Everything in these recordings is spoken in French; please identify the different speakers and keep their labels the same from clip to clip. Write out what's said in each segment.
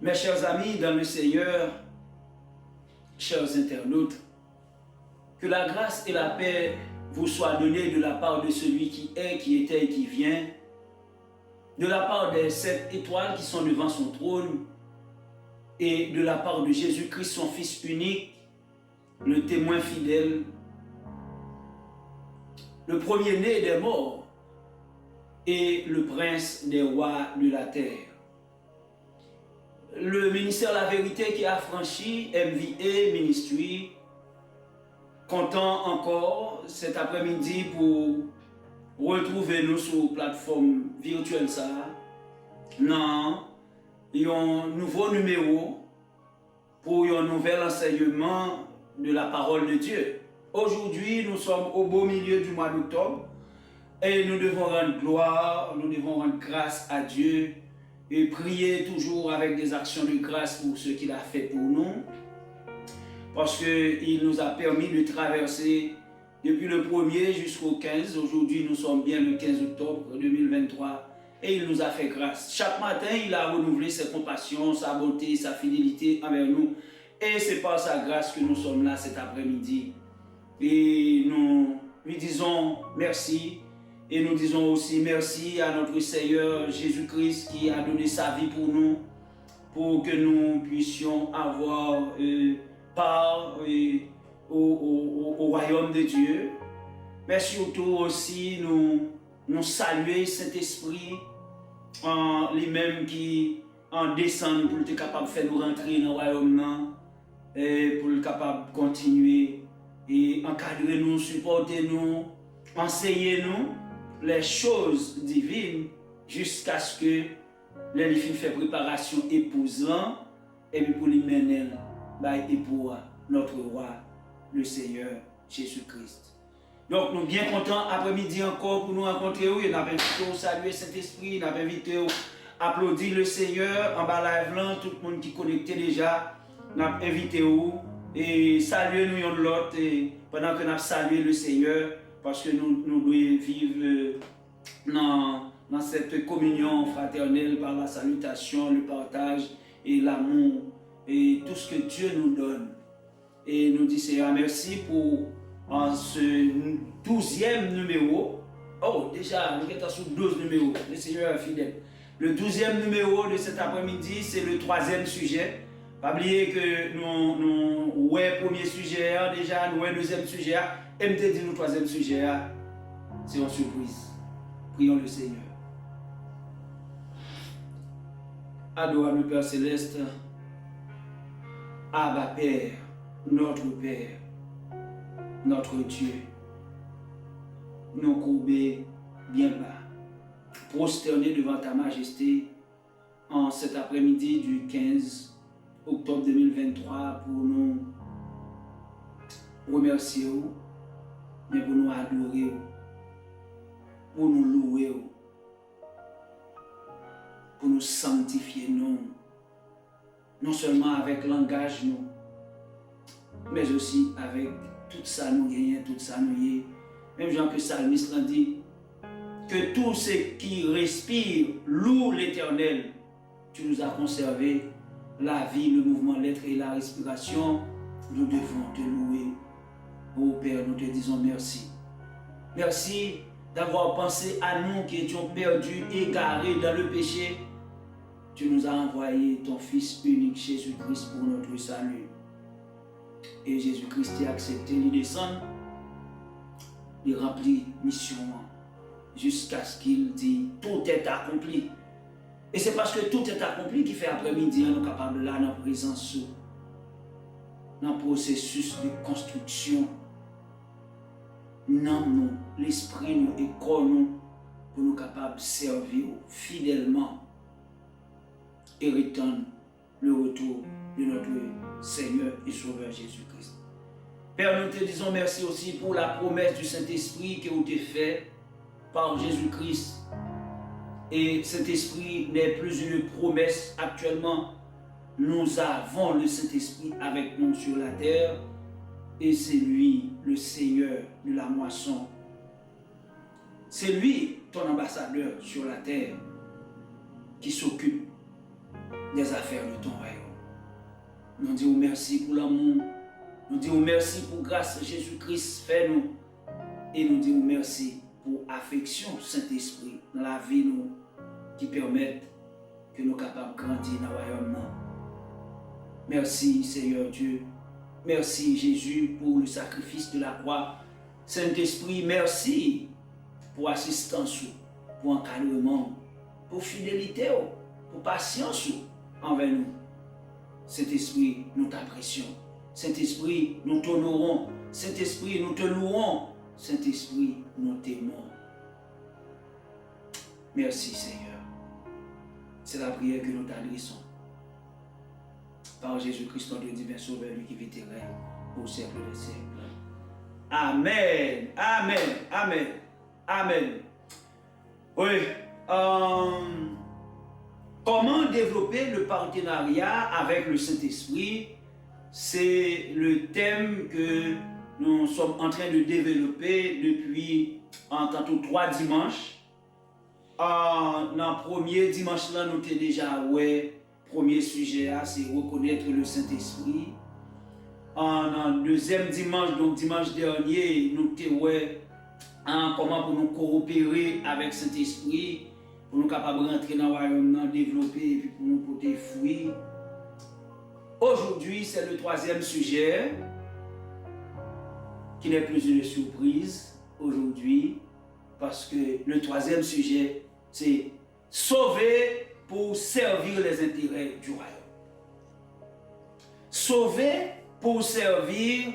Speaker 1: Mes chers amis dans le Seigneur, chers internautes, que la grâce et la paix vous soient données de la part de celui qui est, qui était et qui vient, de la part des 7 étoiles qui sont devant son trône et de la part de Jésus-Christ, son Fils unique, le témoin fidèle, le premier-né des morts et le prince des rois de la terre. Le ministère La Vérité qui a franchi MVA Ministry, content encore cet après-midi pour retrouver nous sur la plateforme virtuelle ça. Non, il y a un nouveau numéro pour un nouvel enseignement de la parole de Dieu. Aujourd'hui, nous sommes au beau milieu du mois d'octobre et nous devons rendre gloire, nous devons rendre grâce à Dieu et prier toujours avec des actions de grâce pour ce qu'il a fait pour nous, parce qu'il nous a permis de traverser depuis le 1er jusqu'au 15. Aujourd'hui, nous sommes bien le 15 octobre 2023 et il nous a fait grâce. Chaque matin, il a renouvelé ses compassions, sa bonté, sa fidélité envers nous. Et c'est par sa grâce que nous sommes là cet après-midi. Et nous lui disons merci. Et nous disons aussi merci à notre Seigneur Jésus-Christ qui a donné sa vie pour nous, pour que nous puissions avoir part au royaume de Dieu. Mais surtout aussi nous saluer Saint-Esprit en lui-même qui en descend pour être capable de faire nous rentrer dans le royaume et pour être capable de continuer et encadrer nous, supporter nous, enseigner nous les choses divines jusqu'à ce que les filles fait préparation épousant et puis pour les mener et pour notre roi, le Seigneur Jésus-Christ. Donc nous bien contents après-midi encore pour nous rencontrer. Nous avons invité à saluer Saint-Esprit, nous avons invité à applaudir le Seigneur en bas live là, tout le monde qui est connecté déjà, nous avons invité et saluer nous l'un de l'autre pendant que nous avons salué le Seigneur, parce que nous devons vivre dans cette communion fraternelle par la salutation, le partage et l'amour et tout ce que Dieu nous donne. Et nous disons Seigneur merci pour ce 12e numéro. Oh, déjà, nous sommes sur 12 numéros. Le Seigneur est fidèle. Le 12e numéro de cet après-midi, c'est le 3e sujet. Pas oublier que nous ouais premier sujet déjà, nous ouais deuxième sujet, et me dit nous troisième sujet, c'est une surprise. Prions le Seigneur. Adorable Père Céleste, Abba Père, notre Père, notre Dieu, nous courber bien bas, prosternés devant ta majesté en cet après-midi du 15 octobre 2023 pour nous remercier, mais pour nous adorer, pour nous louer, pour nous sanctifier, non seulement avec langage, mais aussi avec tout ça nous gagnons, tout ça nous y est. Même Jean que Psalmiste l'a dit, que tout ce qui respire loue l'Éternel. Tu nous as conservé la vie, le mouvement, l'être et la respiration. Nous devons te louer. Oh Père, nous te disons merci. Merci d'avoir pensé à nous qui étions perdus, égarés dans le péché. Tu nous as envoyé ton Fils unique, Jésus-Christ, pour notre salut. Et Jésus-Christ a accepté, il descend, il remplit mission jusqu'à ce qu'il dit tout est accompli. Et c'est parce que tout est accompli qu'il fait après-midi, nous sommes capables là dans la présence, dans le processus de construction. Nous, l'esprit nous et corps nous, pour nous capables de servir fidèlement et retendre le retour de notre Seigneur et Sauveur Jésus-Christ. Père, nous te disons merci aussi pour la promesse du Saint-Esprit qui a été faite par Jésus-Christ. Et cet esprit n'est plus une promesse actuellement. Nous avons le Saint-Esprit avec nous sur la terre et c'est lui le Seigneur de la moisson. C'est lui ton ambassadeur sur la terre qui s'occupe des affaires de ton royaume. Nous disons merci pour l'amour. Nous disons merci pour grâce Jésus-Christ fait nous. Et nous disons merci pour affection Saint-Esprit dans la vie nous qui permettent que nous soyons capables de grandir dans le royaume. Merci Seigneur Dieu. Merci Jésus pour le sacrifice de la croix. Saint-Esprit, merci pour assistance, pour encadrement, pour fidélité, pour patience envers nous. Saint-Esprit, nous t'apprécions. Saint-Esprit, nous t'honorons. Saint-Esprit, nous te louons. Saint-Esprit, nous t'aimons. Merci Seigneur. C'est la prière que nous t'adressons. Par Jésus-Christ, notre divin Sauveur, lui qui vit et règne au siècle des siècles. Amen. Amen. Amen. Amen. Oui. Comment développer le partenariat avec le Saint-Esprit? C'est le thème que nous sommes en train de développer depuis en tantôt 3 dimanches. Dans le premier dimanche là, nous avons déjà premier sujet, c'est reconnaître le Saint-Esprit. En deuxième dimanche, donc dimanche dernier, nous avons comment pour nous coopérer avec le Saint-Esprit, pour nous capables de rentrer dans le royaume, développer et puis pour nous porter fruit. Aujourd'hui, c'est le 3e sujet, qui n'est plus une surprise aujourd'hui, parce que le 3e sujet, c'est sauver pour servir les intérêts du royaume. Sauver pour servir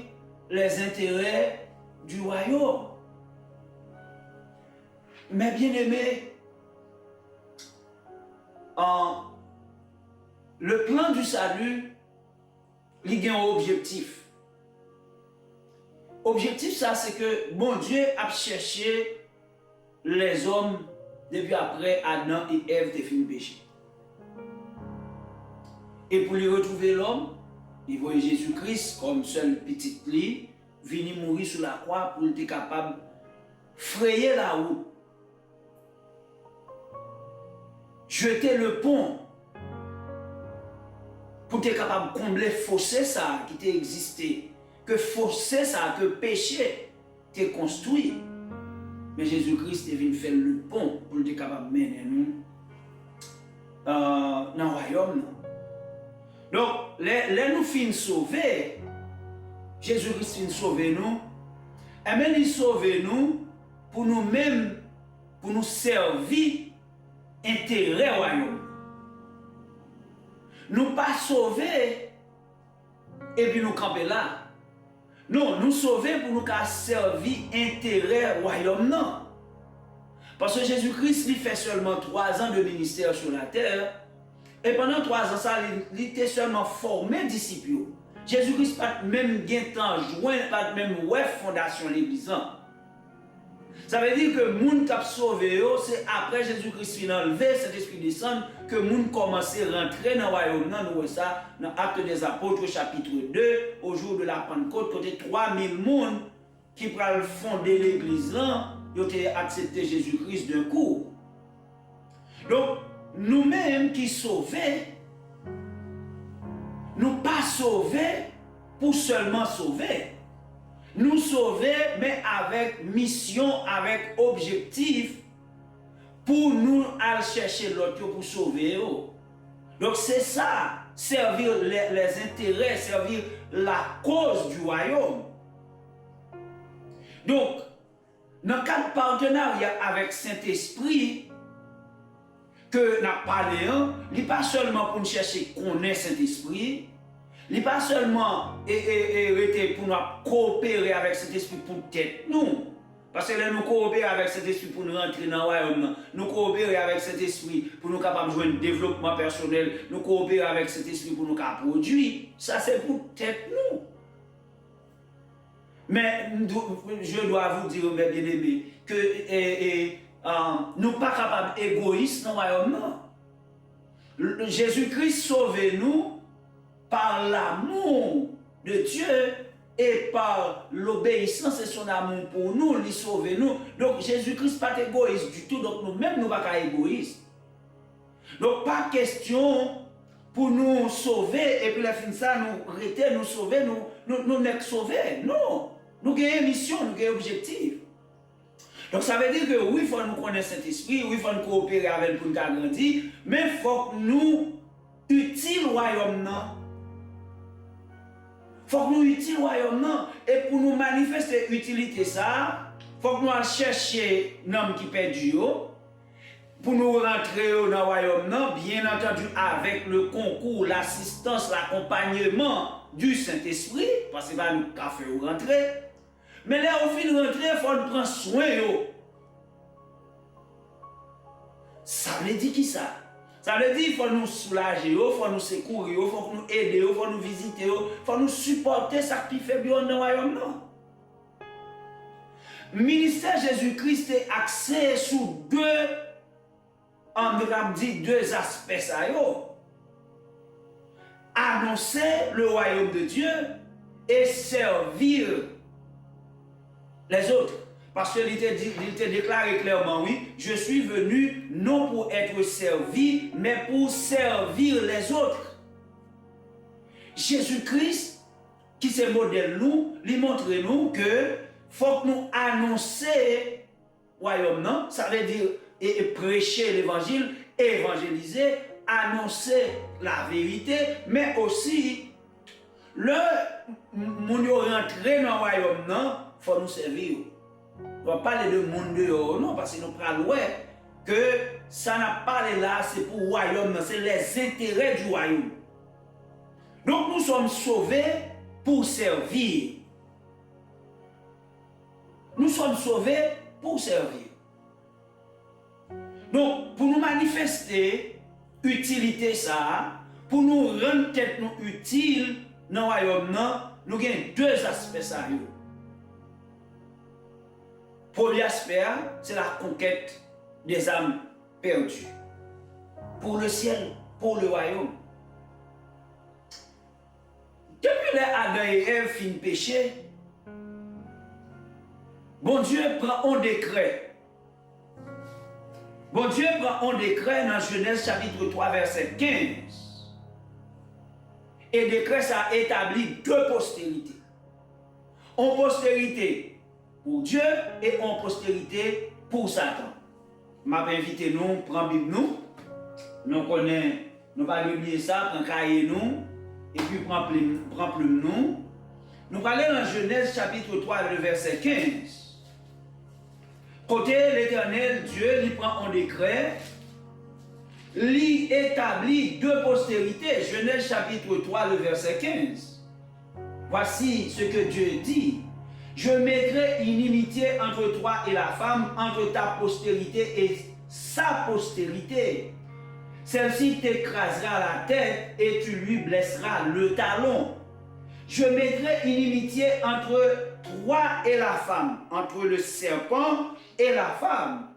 Speaker 1: les intérêts du royaume. Mais bien aimé, le plan du salut, il y a un objectif. Objectif, ça, c'est que bon Dieu a cherché les hommes depuis après Adam et Ève ont fait le péché. Et pour lui retrouver l'homme, il voit Jésus-Christ comme seul petit lit, venir mourir sur la croix pour être capable de frayer la route, jeter le pont pour être capable de combler fossé ça qui t'a existé, que fossé ça, que péché t'a construit. Mais Jésus-Christ est venu faire le pont pour être capable de mener nous dans le royaume. Donc, les nous finissons sauver, Jésus-Christ finit sauver nous, et bien il sauve nous pour nous-mêmes, pour nous servir intérêt au royaume. Nous pas sauver et puis nous camper là. Non, nous sauver pour nous servir intérêt au royaume. Non. Parce que Jésus-Christ lui fait seulement 3 ans de ministère sur la terre. Et pendant 3 ans, ça, il était seulement formé disciples. Jésus-Christ n'a même pas joint, pas même fondation de l'église. Ça veut dire que le monde qui a sauvé, c'est après Jésus-Christ finit enlevé, cet esprit descend, que le monde commence à rentrer dans le royaume. Nous voyons ça dans Actes des Apôtres, chapitre 2, au jour de la Pentecôte, côté 3000 personnes qui prennent fonder l'église, ils ont accepté Jésus-Christ d'un coup. Donc, nous-mêmes qui sauvons, nous pas sauvés pour seulement sauver. Nous sauver, mais avec mission, avec objectif, pour nous aller chercher l'autre pour sauver. Donc c'est ça, servir les intérêts, servir la cause du royaume. Donc, dans le cadre de partenariat avec Saint-Esprit, que nous avons parlé, il n'est pas seulement pour nous chercher qu'on est Saint-Esprit, il n'est pas seulement pour nous coopérer avec Saint-Esprit pour tête nous. Parce que là, nous coopérons avec Saint-Esprit pour nous rentrer dans le royaume. Nous coopérons avec Saint-Esprit pour nous capables de jouer un développement personnel. Nous coopérons avec Saint-Esprit pour nous capables produire. Ça, c'est pour tête nous. Mais je dois vous dire, mes bien-aimés, que nous ne sommes pas capables d'égoïsme dans le royaume. Jésus-Christ sauve nous par l'amour de Dieu et par l'obéissance et son amour pour nous, il sauve nous. Donc Jésus-Christ n'est pas égoïste du tout, donc nous-mêmes nous ne sommes pas égoïstes. Donc pas question pour nous sauver, et puis la fin de ça, nous arrêter, nous sauver, nous n'être sauvés. Non. Nous avons une mission, nous avons un objectif. Donc ça veut dire que oui, il faut nous connaître cet esprit, oui, il faut nous coopérer avec pour nous grandir, mais il faut que nous utile royaume. Il faut que nous utile royaume. Et pour nous manifester l'utilité ça, il faut que nous cherchions l'homme qui perdu. Pour nous rentrer dans le royaume, bien entendu avec le concours, l'assistance, l'accompagnement du Saint-Esprit, parce que va nous faire rentrer. Mais là, au fin de rentrer, il faut nous prendre soin. Ça veut dire qui ça? Ça veut dire qu'il faut nous soulager, il faut nous secourir, il faut nous aider, il faut nous visiter, il faut nous supporter ça qui fait bien dans le royaume. Le ministère Jésus-Christ est axé sur deux aspects. Ça, annoncer le royaume de Dieu et servir les autres. Parce qu'il était déclaré clairement, oui, je suis venu non pour être servi, mais pour servir les autres. Jésus-Christ, qui se modèle nous, lui montre nous que faut que nous annoncer le royaume, non? Ça veut dire et prêcher l'évangile, évangéliser, annoncer la vérité, mais aussi, le monde rentrer dans le royaume, non? Il faut nous servir. On va parler de monde dehors, non, parce que nous parlons que ça n'a pas parlé là, c'est pour le royaume, c'est les intérêts du royaume. Donc nous sommes sauvés pour servir. Nous sommes sauvés pour servir. Donc pour nous manifester utilité ça, pour nous rendre tête nous utile dans le royaume, nous avons deux aspects ça. Premier aspect, c'est la conquête des âmes perdues. Pour le ciel, pour le royaume. Depuis les Adam et Ève fin péché, bon Dieu prend un décret. Bon Dieu prend un décret dans Genèse chapitre 3, verset 15. Et décret ça établit deux postérités. En postérité pour Dieu et en postérité pour Satan. M'a invité nous, prends Bible nous connaissons, nous pas oublier ça, prends cahier nous, et puis prends plume nous. Nous allons dans Genèse chapitre 3, verset 15. Côté l'Éternel, Dieu lui prend un décret, lui établit deux postérités. Genèse chapitre 3, verset 15. Voici ce que Dieu dit. Je mettrai inimitié entre toi et la femme, entre ta postérité et sa postérité. Celle-ci t'écrasera la tête et tu lui blesseras le talon. Je mettrai inimitié entre toi et la femme, entre le serpent et la femme,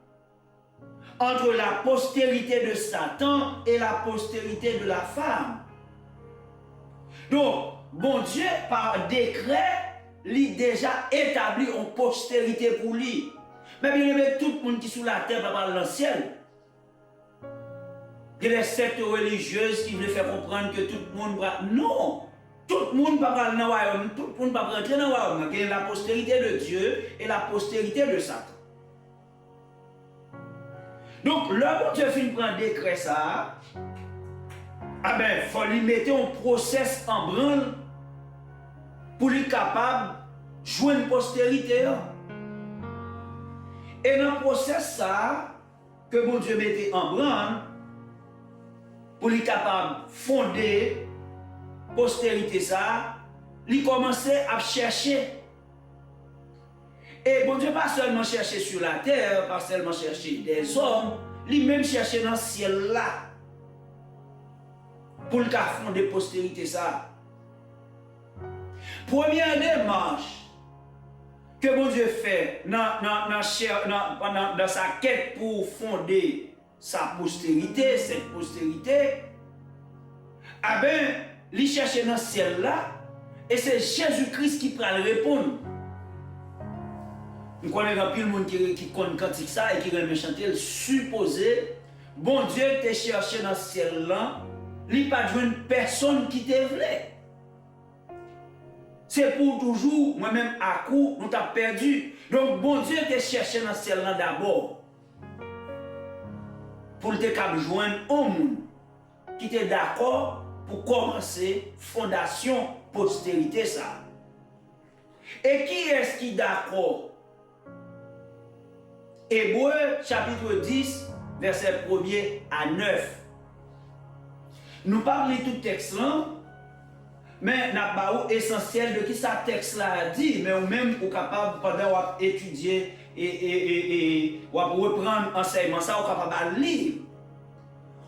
Speaker 1: entre la postérité de Satan et la postérité de la femme. Donc, bon Dieu, par décret, il déjà établi en postérité pour lui. Mais bien aimé, tout le monde qui est sous la terre va parler dans le ciel. Il y a des sectes religieuses qui veulent faire comprendre que tout le monde va. Non! Tout le monde va parler dans le royaume, tout le monde va rentrer dans le royaume. Il y a la postérité de Dieu et la postérité de Satan. Donc, là où Dieu finit prendre décret ça, ah ben, il faut lui mettre un process en branle pour lui capable de jouer une postérité. Et dans le process ça, que bon Dieu mettait en branle, pour lui capable de fonder postérité ça, lui commençait à chercher. Et bon Dieu pas seulement chercher sur la terre, pas seulement chercher des hommes, lui même chercher dans le ciel là, pour le fonder postérité ça. Première démarche que bon Dieu fait dans sa quête pour fonder sa postérité, cette postérité, ah ben, il cherche dans le ciel là, et c'est Jésus-Christ qui prend le répondre. Nous connaissons plus le monde qui connaît cantique ça et qui remet chanter, supposé, bon Dieu t'a cherché dans le ciel là, il n'y a pas de personne qui te voulait. C'est pour toujours, moi-même, à coup, nous t'avons perdu. Donc, bon Dieu te cherché dans ce ciel-là d'abord. Pour te joindre un monde qui était d'accord pour commencer fondation postérité ça. Et qui est-ce qui est d'accord? Hébreu chapitre 10, verset 1er à 9. Nous parlons tout texte là, mais nous avons essentiel de qui ça texte là a dit, mais ou même ou capable pendant étudier et reprendre enseignement ça ou capable de lire.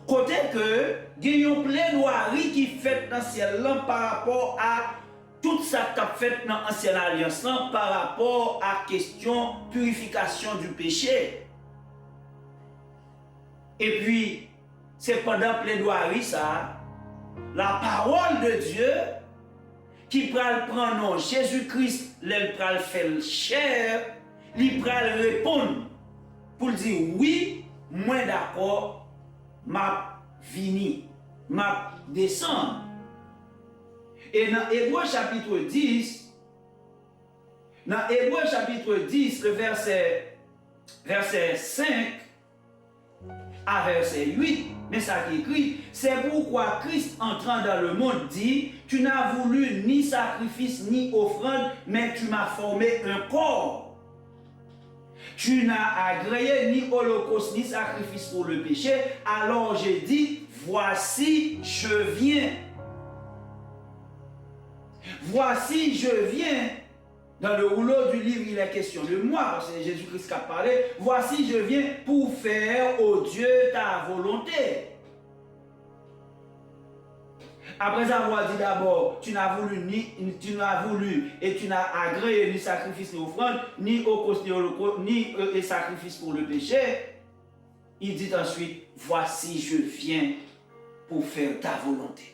Speaker 1: Côté que il y a une plaidoirie qui fait dans le ciel là par rapport à tout ça qui a fait dans l'ancienne alliance là, par rapport à la question purification du péché. Et puis, c'est pendant plaidoirie ça, la parole de Dieu qui prend nom Jésus-Christ, elle prend faire chair, il prend répondre pour dire oui, moi d'accord, m'a vini, m'a descend. Et dans Hébreu chapitre 10, le verset 5 à verset 8, mais ça qui écrit, c'est pourquoi Christ entrant dans le monde dit, tu n'as voulu ni sacrifice ni offrande, mais tu m'as formé un corps. Tu n'as agréé ni holocauste ni sacrifice pour le péché, alors j'ai dit, voici, je viens. Voici, je viens. Dans le rouleau du livre, il est question de moi, parce que Jésus-Christ a parlé. Voici, je viens pour faire, ô Dieu, ta volonté. Après avoir dit d'abord, tu n'as voulu et tu n'as agréé ni sacrifice ni offrande, ni holocauste, ni sacrifice pour le péché. Il dit ensuite, voici, je viens pour faire ta volonté.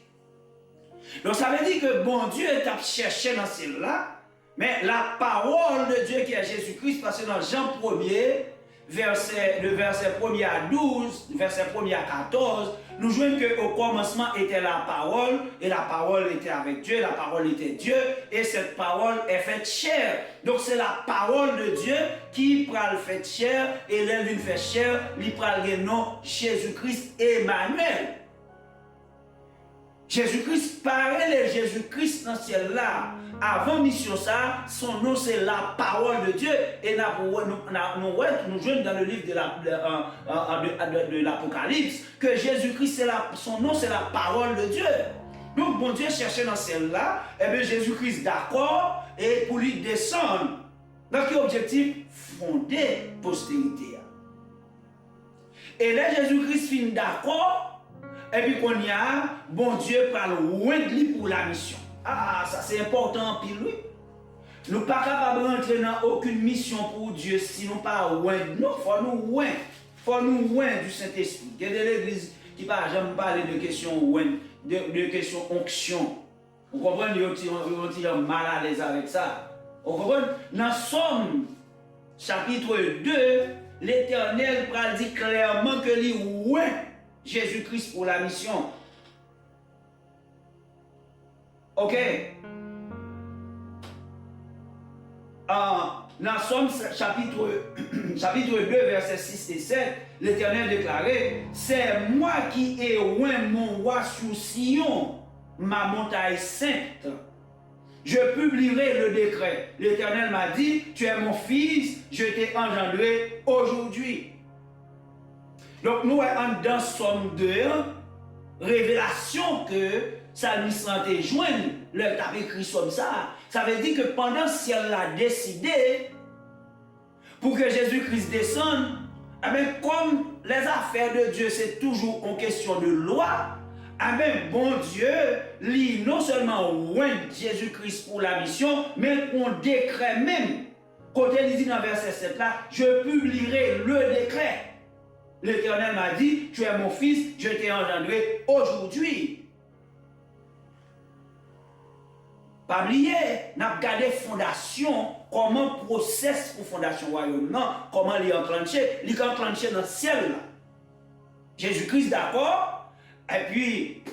Speaker 1: Donc ça veut dire que bon Dieu t'a cherché dans celle-là, mais la parole de Dieu qui est Jésus-Christ, parce que dans Jean 1er, le verset 1er à 12, verset 1er à 14, nous voyons qu'au commencement était la parole, et la parole était avec Dieu, la parole était Dieu, et cette parole est faite chair. Donc c'est la parole de Dieu qui prend le fait chair, et l'elle fait chair, il prend le nom Jésus-Christ Emmanuel. Jésus-Christ, pareil et Jésus-Christ dans ce ciel-là, avant mission ça, son nom c'est la parole de Dieu. Et nous jouons dans le livre de l'Apocalypse que Jésus-Christ, son nom c'est la parole de Dieu. Donc bon Dieu cherchait dans celle-là, et bien Jésus-Christ d'accord, et pour lui descendre. Dans quel objectif? Fonder postérité. Et là Jésus-Christ finit d'accord. Et puis qu'on y a, bon Dieu parle loin de lui pour la mission. Ah, ça c'est important pour lui. Nous ne sommes pas capables de rentrer dans aucune mission pour Dieu si nous ne sommes pas loin de nous. Il faut nous loin du Saint-Esprit. Il y a de l'Église qui ne parle jamais parler de questions de questions onction. Vous comprenez? Ils sont mal à l'aise avec ça. Vous comprenez? Dans Somme, chapitre 2, l'Éternel dit clairement que lui loin Jésus-Christ pour la mission. Ok? Dans Somme chapitre 2, versets 6 et 7, l'Éternel déclarait, c'est moi qui ai oint mon roi sur Sion, ma montagne sainte. Je publierai le décret. L'Éternel m'a dit, tu es mon fils, je t'ai engendré aujourd'hui. Donc nous avons dans Somme 2, révélation que ça nous sentait joindre, le tape écrit comme ça. Ça veut dire que pendant ce ciel a décidé pour que Jésus-Christ descende, comme les affaires de Dieu c'est toujours en question de loi, bon Dieu, lui non seulement oint Jésus-Christ pour la mission, mais on décret même. Quand il dit dans verset 7 là, je publierai le décret. L'Éternel m'a dit, tu es mon fils, je t'ai engendré aujourd'hui. Pas oublier, nous avons gardé fondation, comment process pour fondation royaume, non, comment il est enclenché dans le ciel. Jésus-Christ d'accord, et puis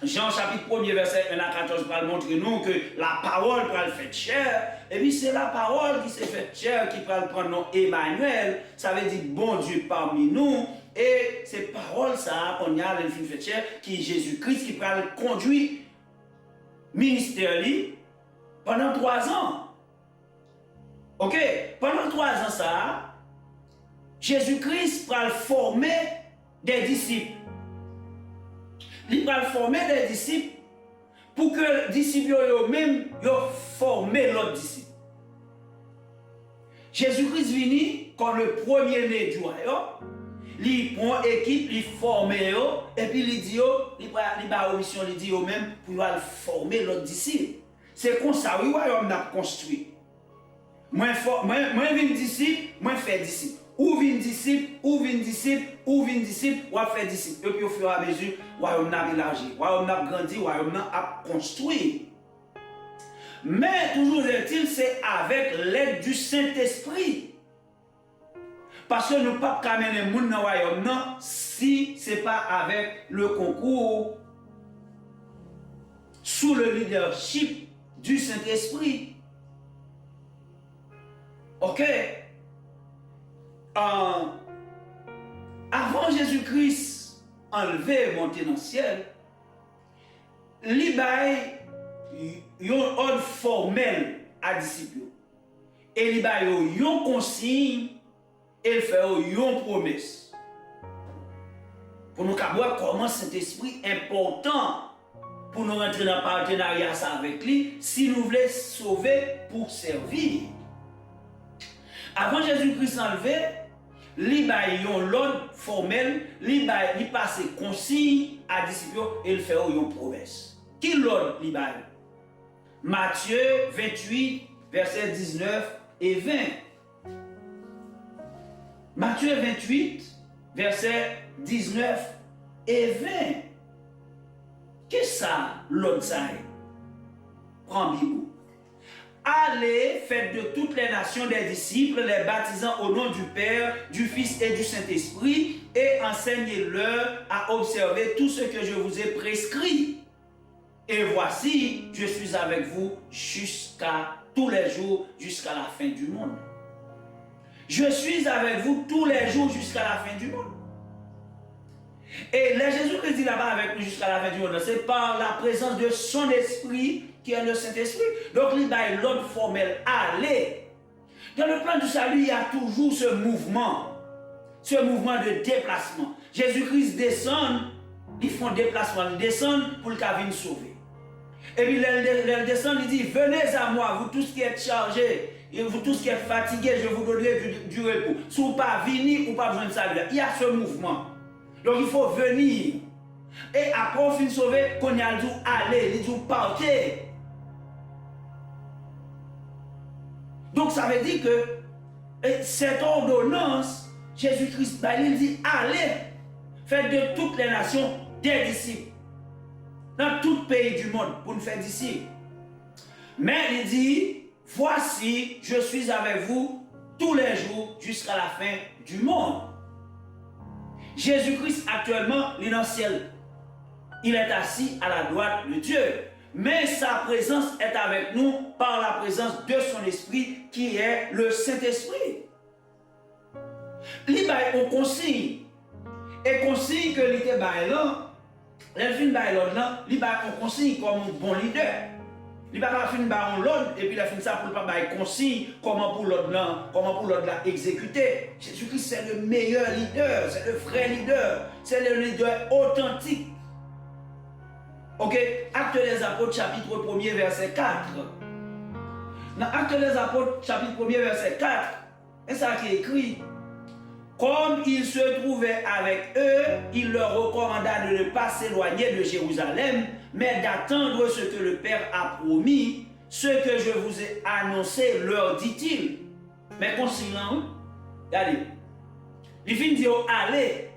Speaker 1: Jean chapitre 1er, verset 1 à 14, va montrer nous que la parole va le faire chair. Et puis c'est la parole qui s'est faite chair qui va le prendre nom Emmanuel. Ça veut dire bon Dieu parmi nous. Et c'est parole ça, qu'on y a le fait chair, qui est Jésus-Christ qui va le conduire ministère pendant 3 ans. Ok? Pendant 3 ans ça, Jésus-Christ va former des disciples. Il va former des disciples pour que les disciples eux-mêmes forment l'autre disciple. Jésus-Christ venu comme le premier-né du royaume. Il prend équipe, il forme et puis il dit, il va mission, il dit eux-mêmes pour former l'autre disciple. C'est comme ça, oui, le royaume a construit. Moi, vin disciple, moi, fais disciple. Ou vin disciple, ou vin disciple, ou vin disciple, ou fait disciple. Et puis au fur et à mesure, le royaume a élargi, le royaume a grandi, le royaume a construit. Mais toujours est-il, c'est avec l'aide du Saint-Esprit. Parce que nous ne pouvons pas amener les gens dans le royaume si ce n'est pas avec le concours sous le leadership du Saint-Esprit. Ok? Avant Jésus-Christ enlevé et monté dans le ciel, il y a un ordre formel à disciples. Et il y a une consigne et il fait une promesse. Pour nous voir comment cet esprit est important pour nous rentrer dans le partenariat avec lui si nous voulons sauver pour servir. Avant Jésus-Christ enlevé, il y a l'ordre formel, il passe consigne à disciples et il fait une promesse. Qui l'ordre il a? Matthieu 28, versets 19 et 20. Matthieu 28, versets 19 et 20. Qu'est-ce que ça, l'ordre ça? Prends Bible. Allez, faites de toutes les nations des disciples, les baptisant au nom du Père, du Fils et du Saint-Esprit, et enseignez-leur à observer tout ce que je vous ai prescrit. Et voici, je suis avec vous jusqu'à tous les jours, jusqu'à la fin du monde. Je suis avec vous tous les jours jusqu'à la fin du monde. Et là, Jésus-Christ dit là-bas avec nous jusqu'à la fin du monde, c'est par la présence de son esprit qui est le Saint-Esprit. Donc, il y a l'ordre formel, allez. Dans le plan du salut, il y a toujours ce mouvement de déplacement. Jésus-Christ descend, ils font déplacement, ils descendent pour le cas vienne sauver. Et puis, ils descendent, ils disent, venez à moi, vous tous qui êtes chargés, et vous tous qui êtes fatigués, je vous donnerai du repos. Si vous ne pas venir ou pas besoin de salut, il y a ce mouvement. Donc, il faut venir. Et après, on finit de sauver, qu'on y a dit aller, il dit partez. Donc, ça veut dire que cette ordonnance, Jésus-Christ, il dit allez, faites de toutes les nations des disciples. Dans tout pays du monde, pour nous faire disciples. Mais il dit, voici, je suis avec vous tous les jours jusqu'à la fin du monde. Jésus-Christ, actuellement, il est dans le ciel. Il est assis à la droite de Dieu. Mais sa présence est avec nous par la présence de son esprit qui est le Saint-Esprit. Il y a une consigne. Et consigne que l'ité là, il y a une consigne comme un bon leader. Il n'y a pas fin par l'ordre et puis il a fait ça pour ne pas faire consigne comment pour l'ordre exécuter. Jésus-Christ c'est le meilleur leader, c'est le vrai leader, c'est le leader authentique. Ok, Actes des Apôtres chapitre 1er verset 4. Dans Actes des Apôtres chapitre 1er verset 4, c'est ça qui est écrit. Comme il se trouvait avec eux, il leur recommanda de ne pas s'éloigner de Jérusalem, mais d'attendre ce que le Père a promis, ce que je vous ai annoncé, leur dit-il. Mais conciliant, regardez, il finit de dire allez.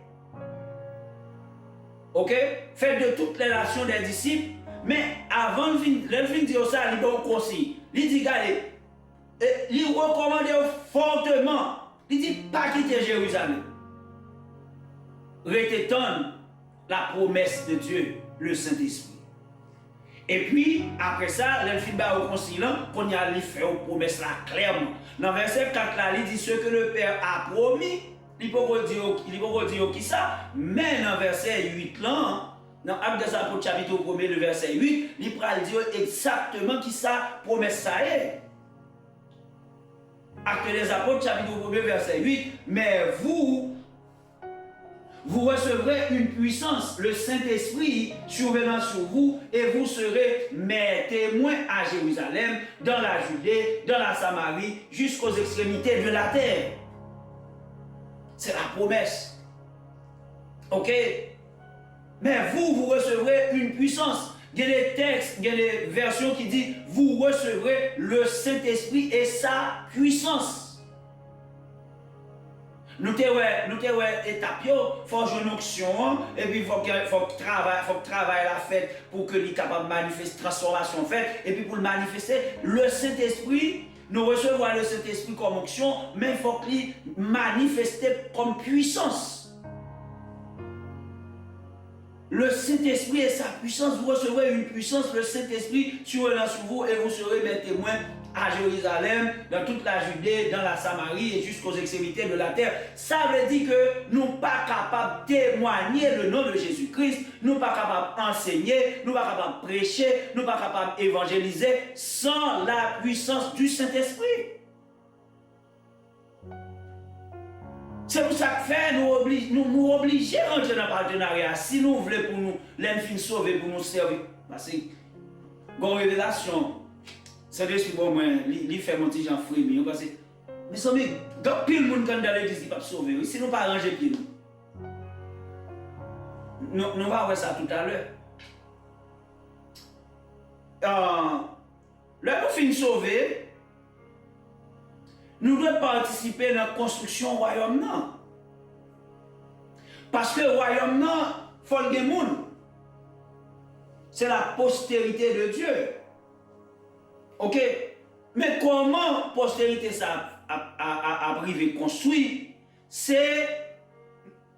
Speaker 1: Ok? Faites de toutes les nations des disciples, mais avant de dire ça, il donne consigne. Il dit, regardez, il recommande fortement. Il dit pas quitter Jérusalem. Rétendre la promesse de Dieu, le Saint-Esprit. Et puis, après ça, le film au concile, qu'on y a fait une promesse là clairement. Dans le verset 4, là, il dit ce que le Père a promis, il peut dire qui ça, mais dans le verset 8 là, dans Actes des Apôtres chapitre 1, le verset 8, il peut dire exactement qui ça, promesse ça est. Actes des Apôtres chapitre 1, verset 8, mais vous recevrez une puissance, le Saint-Esprit survenant sur vous, et vous serez mes témoins à Jérusalem, dans la Judée, dans la Samarie, jusqu'aux extrémités de la terre. C'est la promesse. Ok? Mais vous recevrez une puissance. Il y a des textes, il y a des versions qui disent, vous recevrez le Saint-Esprit et sa puissance. Nous avons étape, il faut jouer une option, et puis il faut que travail la fête pour que soit capable de manifester, transformation faite, et puis pour le manifester, le Saint-Esprit, nous recevons le Saint-Esprit comme option, mais il faut qu'il manifeste comme puissance. Le Saint-Esprit et sa puissance, vous recevrez une puissance, le Saint-Esprit survenant sur vous, et vous serez mes témoins à Jérusalem, dans toute la Judée, dans la Samarie et jusqu'aux extrémités de la terre. Ça veut dire que nous ne sommes pas capables de témoigner le nom de Jésus-Christ, nous ne sommes pas capables d'enseigner, nous ne sommes pas capables de prêcher, nous ne sommes pas capables d'évangéliser sans la puissance du Saint-Esprit. C'est pour ça que faire nous obliger à rentrer dans le partenariat. Si nous voulons pour nous, les sauver, pour nous servir. Parce que, une révélation, c'est de ce bon, il fait mon petit Jean frémir. Parce que, mais ça, donc, pile monde quand dans l'église, il ne peut pas sauver. Si nous ne pas arranger pile. Nous allons voir ça tout à l'heure. Là, nous finissons sauver. Nous devons participer à la construction du royaume. Non. Parce que le royaume, il faut le monde. C'est la postérité de Dieu. Ok? Mais comment postérité ça a privé construit? C'est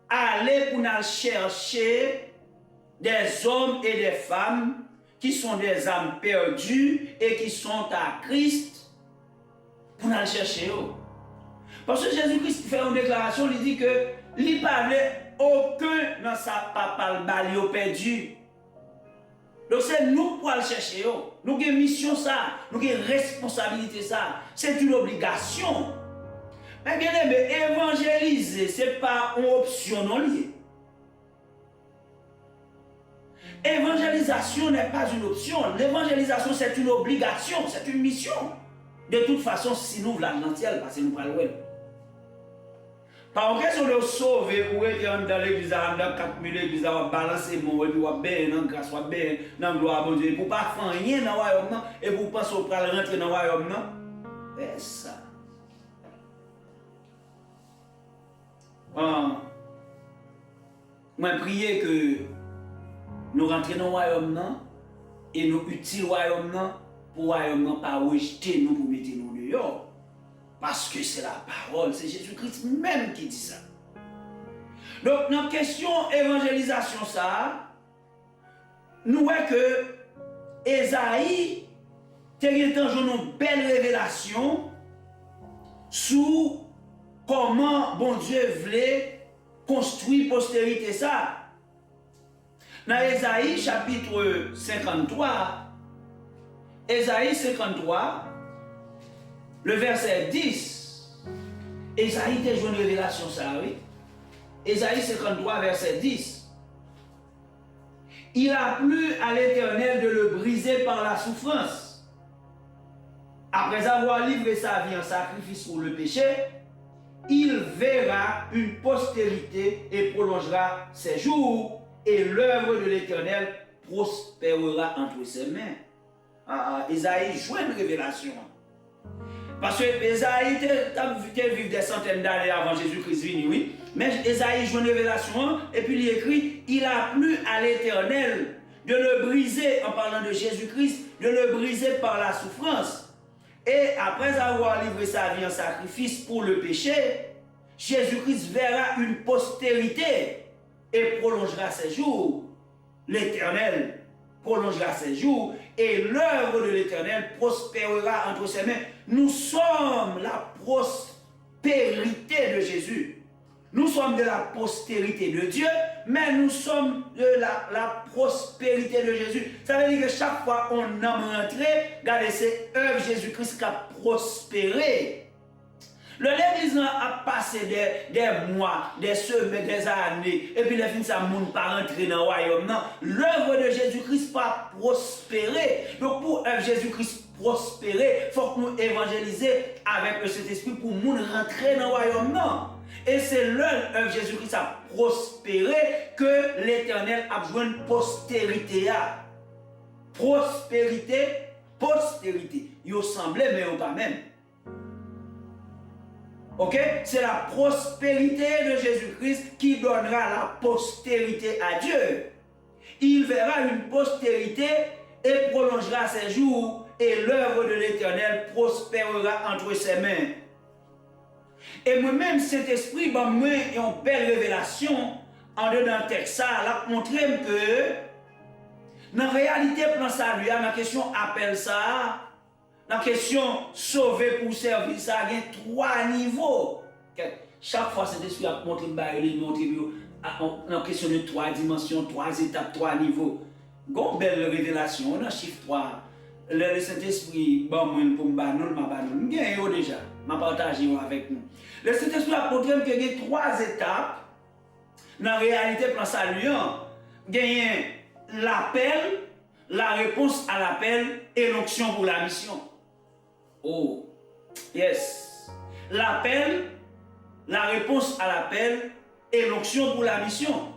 Speaker 1: aller pour nous chercher des hommes et des femmes qui sont des âmes perdues et qui sont à Christ. Pour aller chercher. Parce que Jésus-Christ fait une déclaration, il dit que il ne parlait aucun dans sa papa le perdu. Donc c'est nous pour aller chercher. Nous avons une mission, ça, nous avons une responsabilité, ça. C'est une obligation. Mais bien aimé, évangéliser, ce n'est pas une option non liée. Évangélisation n'est pas une option. L'évangélisation, c'est une obligation, c'est une mission. De toute façon, si nous voulons l'entière, parce que nous ne pouvons pas le. Par question de sauver, ou être dans l'église, dans 4000 églises, on va balancer mon et puis on va bien, dans grâce, on va bien, dans la gloire à bon Dieu, pour ne pas faire rien dans le royaume, et pour penser qu'on va rentrer dans le royaume, c'est ça. Moi, prier que nous rentrions dans le royaume, et nous utilisons le royaume, pour le royaume ne pas rejeter nous pour mettre nous dehors. Parce que c'est la parole, c'est Jésus-Christ même qui dit ça. Donc, dans la question évangélisation, ça, nous voyons que Esaïe a une belle révélation sur comment bon Dieu voulait construire postérité ça. Dans Esaïe chapitre 53, Esaïe 53, le verset 10, Esaïe a joué une révélation, ça, oui. Esaïe 53, verset 10. Il a plu à l'Éternel de le briser par la souffrance. Après avoir livré sa vie en sacrifice pour le péché, il verra une postérité et prolongera ses jours, et l'œuvre de l'Éternel prospérera entre ses mains. Esaïe joue une révélation. Parce que Esaïe vit des centaines d'années avant Jésus-Christ venu, oui. Mais Esaïe joue une révélation et puis il écrit, il a plu à l'Éternel de le briser, en parlant de Jésus-Christ, de le briser par la souffrance. Et après avoir livré sa vie en sacrifice pour le péché, Jésus-Christ verra une postérité et prolongera ses jours. L'Éternel prolongera ses jours et l'œuvre de l'Éternel prospérera entre ses mains. Nous sommes la prospérité de Jésus. Nous sommes de la postérité de Dieu, mais nous sommes de la prospérité de Jésus. Ça veut dire que chaque fois qu'on aime rentrer, regardez, c'est œuvre Jésus-Christ qui a prospéré. L'Église a passé des mois, des semaines, des années, et puis les fins ça ne pas rentrer dans le royaume. Non, l'œuvre de Jésus-Christ pas prospérer. Donc pour œuvre Jésus-Christ prospérer, il faut que nous évangéliser avec le Saint-Esprit pour nous rentrer dans le royaume. Non. Et c'est l'œuvre Jésus-Christ a prospéré que l'Éternel a besoin de postérité. Prospérité, postérité. Il semblait, mais pas même. Ok? C'est la prospérité de Jésus-Christ qui donnera la postérité à Dieu. Il verra une postérité et prolongera ses jours, et l'œuvre de l'Éternel prospérera entre ses mains. Et moi-même, cet esprit, moi, et une belle révélation, en dedans du texte, ça a montré que, dans la réalité, plan salut, la question appelle ça, la question sauver pour servir, ça il y a 3 niveaux. Chaque fois, cet esprit a montré en question de 3 dimensions, 3 étapes, 3 niveaux. Une belle révélation, dans chiffre 3. Le Saint-Esprit, bon, moi, pour me je déjà, je partage avec nous. Le Saint-Esprit a montré qu'il y a 3 étapes dans la réalité plan salut. Il y a l'appel, la réponse à l'appel et l'onction pour la mission. Oh, yes. L'appel, la réponse à l'appel et l'onction pour la mission.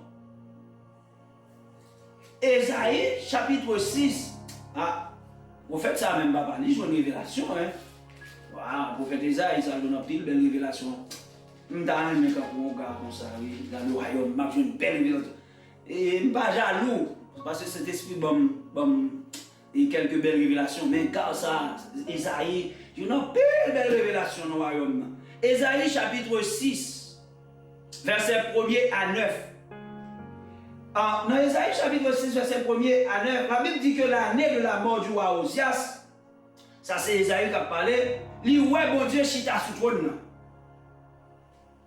Speaker 1: Ésaïe, chapitre 6. Ah, vous faites ça même, papa. Il y a une révélation. Hein? Wow, vous faites Ésaïe, ça donne une pile de révélation. Je suis dans le royaume, je une belle révélation. Et je ne suis pas jaloux, parce que cet esprit et quelques belles révélations, mais car ça, Ésaïe, il y a une belle révélation dans le royaume. Ésaïe chapitre 6, verset 1er à 9. Dans Ésaïe chapitre 6, verset 1er à 9, la Bible dit que l'année de la mort du roi Osias, ça c'est Ésaïe qui a parlé, lui, ouais, bon Dieu, chita sous trône.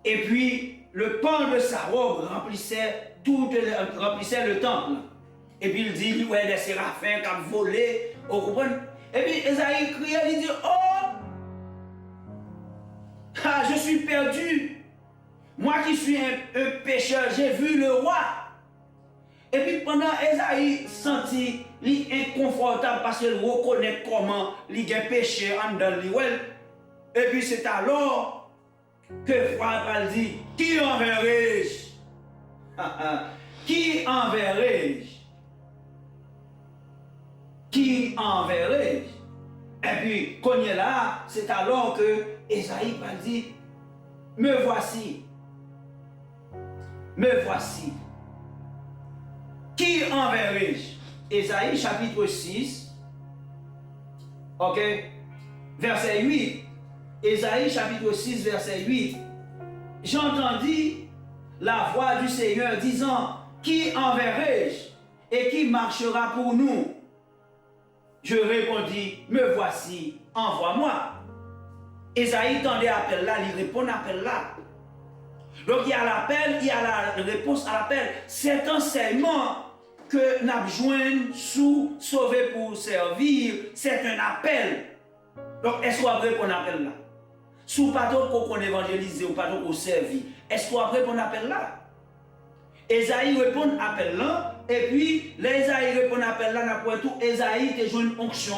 Speaker 1: Et puis, le pan de sa robe remplissait le temple. Et puis il dit, ouais, des séraphins qui ont volé, vous comprenez? Et puis Ésaïe criait, il dit, oh, ah, je suis perdu. Moi qui suis un pécheur, j'ai vu le roi. Et puis pendant Ésaïe sentit inconfortable parce qu'il reconnaît comment il a péché en dedans lui. Et puis c'est alors que Frère dit, qui enverrai-je? Qui enverrai-je? Qui enverrai-je? Et puis, quand il est là, c'est alors que Ésaïe va dire, me voici. Me voici. Qui enverrai-je? Ésaïe chapitre 6, ok, verset 8. Ésaïe chapitre 6, verset 8. J'entendis la voix du Seigneur disant, qui enverrai-je et qui marchera pour nous? Je répondis, me voici, envoie-moi. Ésaïe tendait l'appel là, il répond à l'appel là. Donc il y a l'appel, il y a la réponse à l'appel. Cet enseignement que nous avons besoin sous sauver pour servir, c'est un appel. Donc est-ce qu'on répond à l'appel là? Sous pas qu'on évangélise ou pas qu'on servir, est-ce qu'on répond à l'appel là? Ésaïe répond à l'appel là. Et puis, l'Ésaïe répond à l'appel là, n'a tout, Ésaïe te joue une onction.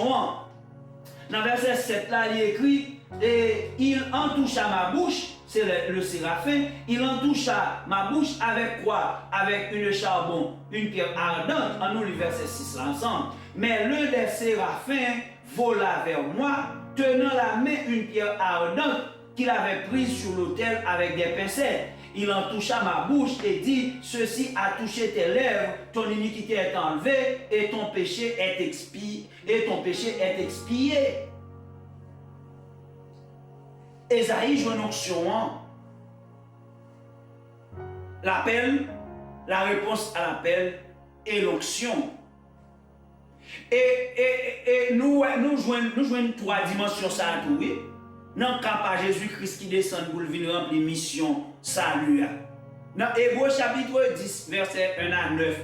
Speaker 1: Dans verset 7 là, il écrit, et il en toucha ma bouche, c'est le séraphin, il en toucha ma bouche avec quoi? Avec une charbon, une pierre ardente, en nous le verset 6 là ensemble. Mais l'un des séraphins vola vers moi, tenant la main une pierre ardente qu'il avait prise sur l'autel avec des pincettes. Il en toucha ma bouche et dit, ceci a touché tes lèvres, ton iniquité est enlevée et ton péché est expié. Ésaïe joue une onction. L'appel, la réponse à l'appel et l'onction. Et nous jouons trois dimensions ça tout, oui. Dans le cas par Jésus-Christ qui descend pour venir remplir mission salut. Dans Hébreux chapitre 10, verset 1 à 9,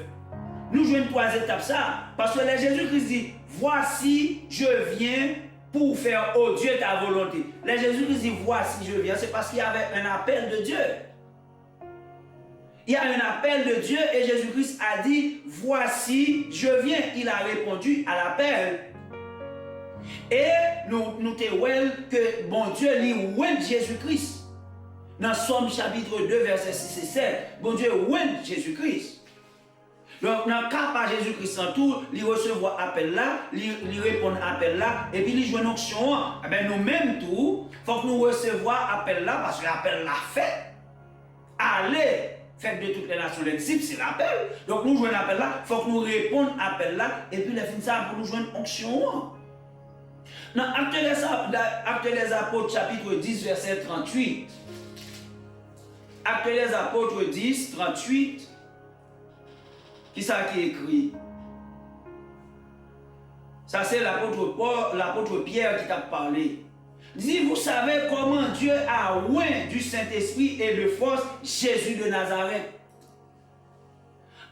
Speaker 1: nous jouons trois étapes ça. Parce que Jésus-Christ dit, voici, je viens pour faire, oh Dieu, ta volonté. Jésus-Christ dit, voici, je viens. C'est parce qu'il y avait un appel de Dieu. Il y a un appel de Dieu et Jésus-Christ a dit, voici, je viens. Il a répondu à l'appel. Et nous te voyons que bon Dieu lui ouait Jésus-Christ. Dans Somme chapitre 2, verset 6 et 7, bon Dieu ouait Jésus-Christ. Donc, dans le cas par Jésus-Christ en tout, il recevoir appel là, il répond à appel là, et puis il joue une onction. Eh nous-mêmes tout, il faut que nous recevions appel là, parce que l'appel l'a fait. Allez, faites de toutes les nations les disciples, c'est l'appel. Donc nous jouons l'appel là, il faut que nous répondions à l'appel là, et puis les fins ça pour nous jouer une onction. Dans Actes des Apôtres, chapitre 10, verset 38. Actes des Apôtres 10, 38. Qui ça qui écrit? Ça c'est l'apôtre Pierre qui t'a parlé. Dit, vous savez comment Dieu a oint du Saint-Esprit et de force Jésus de Nazareth.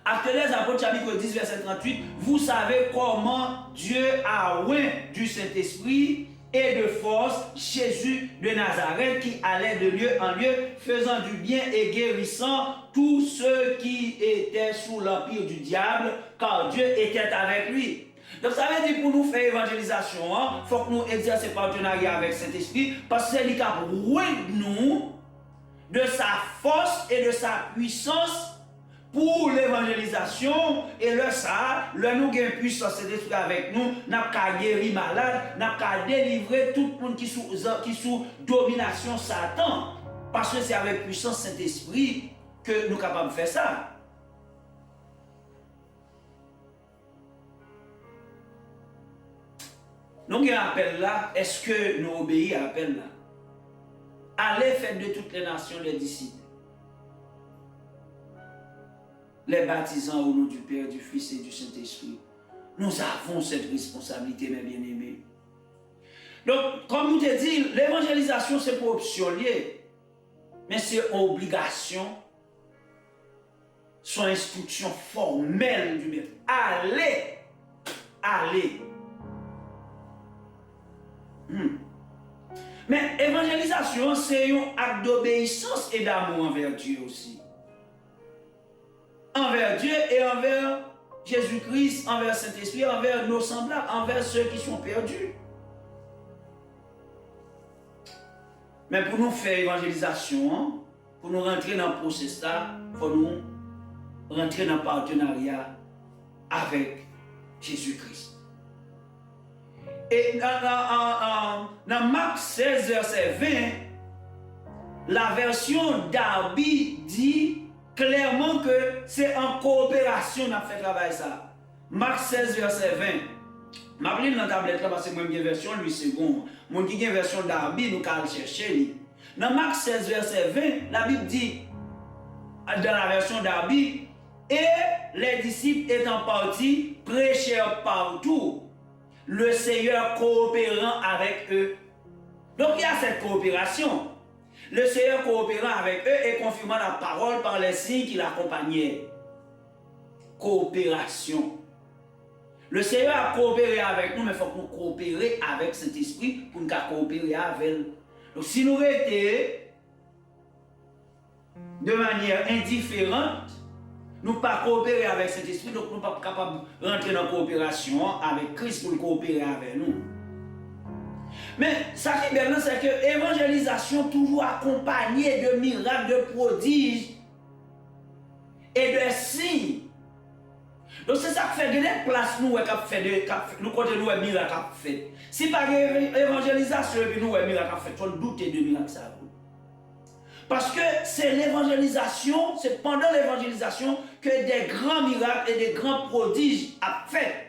Speaker 1: Actes des Apôtres chapitre 10 verset 38. Vous savez comment Dieu a oint du Saint-Esprit et de force Jésus de Nazareth qui allait de lieu en lieu faisant du bien et guérissant tous ceux qui étaient sous l'empire du diable car Dieu était avec lui. Donc ça veut dire pour nous faire évangélisation, il faut que nous exercions partenariat avec Saint-Esprit parce que c'est lui qui a oint nous de sa force et de sa puissance pour l'évangélisation et le ça, nous avons puissance cet esprit avec nous, nous avons guéri malade, nous avons délivré tout le monde qui est sous domination Satan. Parce que c'est avec puissance Saint-Esprit que nous sommes capables de faire ça. Nous avons un appel là, est-ce que nous obéissons à l'appel là? Allez faire de toutes les nations les disciples. Les baptisants au nom du Père, du Fils et du Saint-Esprit. Nous avons cette responsabilité, mes bien-aimés. Donc, comme nous te dit, l'évangélisation, c'est pas optionnel, mais c'est obligation, son instruction formelle du maître. Allez, allez. Mais évangélisation, c'est un acte d'obéissance et d'amour envers Dieu aussi. Envers Dieu et envers Jésus-Christ, envers Saint-Esprit, envers nos semblables, envers ceux qui sont perdus. Mais pour nous faire évangélisation, pour nous rentrer dans le processus, il faut nous rentrer dans le partenariat avec Jésus-Christ. Et dans Marc 16, verset 20, la version Darby dit clairement que c'est en coopération qu'on a fait travail ça. Marc 16, verset 20. Je vais lire dans la tablette là parce que moi j'ai une version 8 secondes. Mon qui a une version Darby, nous allons chercher. Dans Marc 16, verset 20, la Bible dit, dans la version Darby, et les disciples étant partis, prêchèrent partout, le Seigneur coopérant avec eux. Donc il y a cette coopération. Le Seigneur coopérant avec eux et confirmant la parole par les signes qui l'accompagnaient. Coopération. Le Seigneur a coopéré avec nous, mais il faut qu'on coopère avec cet esprit pour nous coopérer avec elle. Donc si nous étions de manière indifférente, nous ne pas coopérer avec cet esprit, donc nous ne sommes pas capables de rentrer dans la coopération avec Christ pour coopérer avec nous. Mais ça qui est bien, c'est que l'évangélisation toujours accompagnée de miracles, de prodiges et de signes. Donc c'est ça qui fait que les places nous côté nous miracles fait. Si par l'évangélisation nous miracles fait, on doute de miracles ça. Parce que c'est l'évangélisation, c'est pendant l'évangélisation que des grands miracles et des grands prodiges a fait.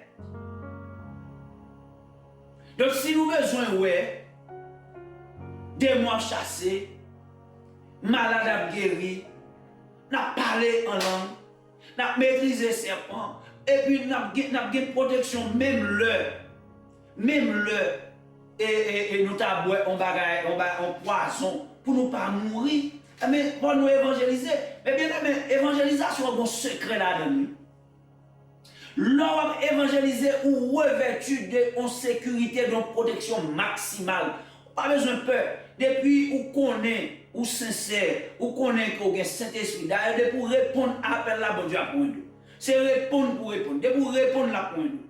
Speaker 1: Donc si nous avons besoin, démons chassés, malades guéris, nous parlé en langue, nous maîtrisé serpent, et puis nous avons une protection, même et nous avons un poison pour ne pas mourir. Mais pour nous évangéliser, mais bien aimé, évangélisation est un secret là-dedans. L'homme évangélisé ou revêtu d'une sécurité, d'une protection maximale. Pas besoin de peur. Depuis où connaît, ou sincère, ou connaît qu'on a Saint-Esprit, d'ailleurs, pour répondre à l'appel là, bon Dieu a pour nous. C'est répondre pour répondre. Pour répondre là pour nous.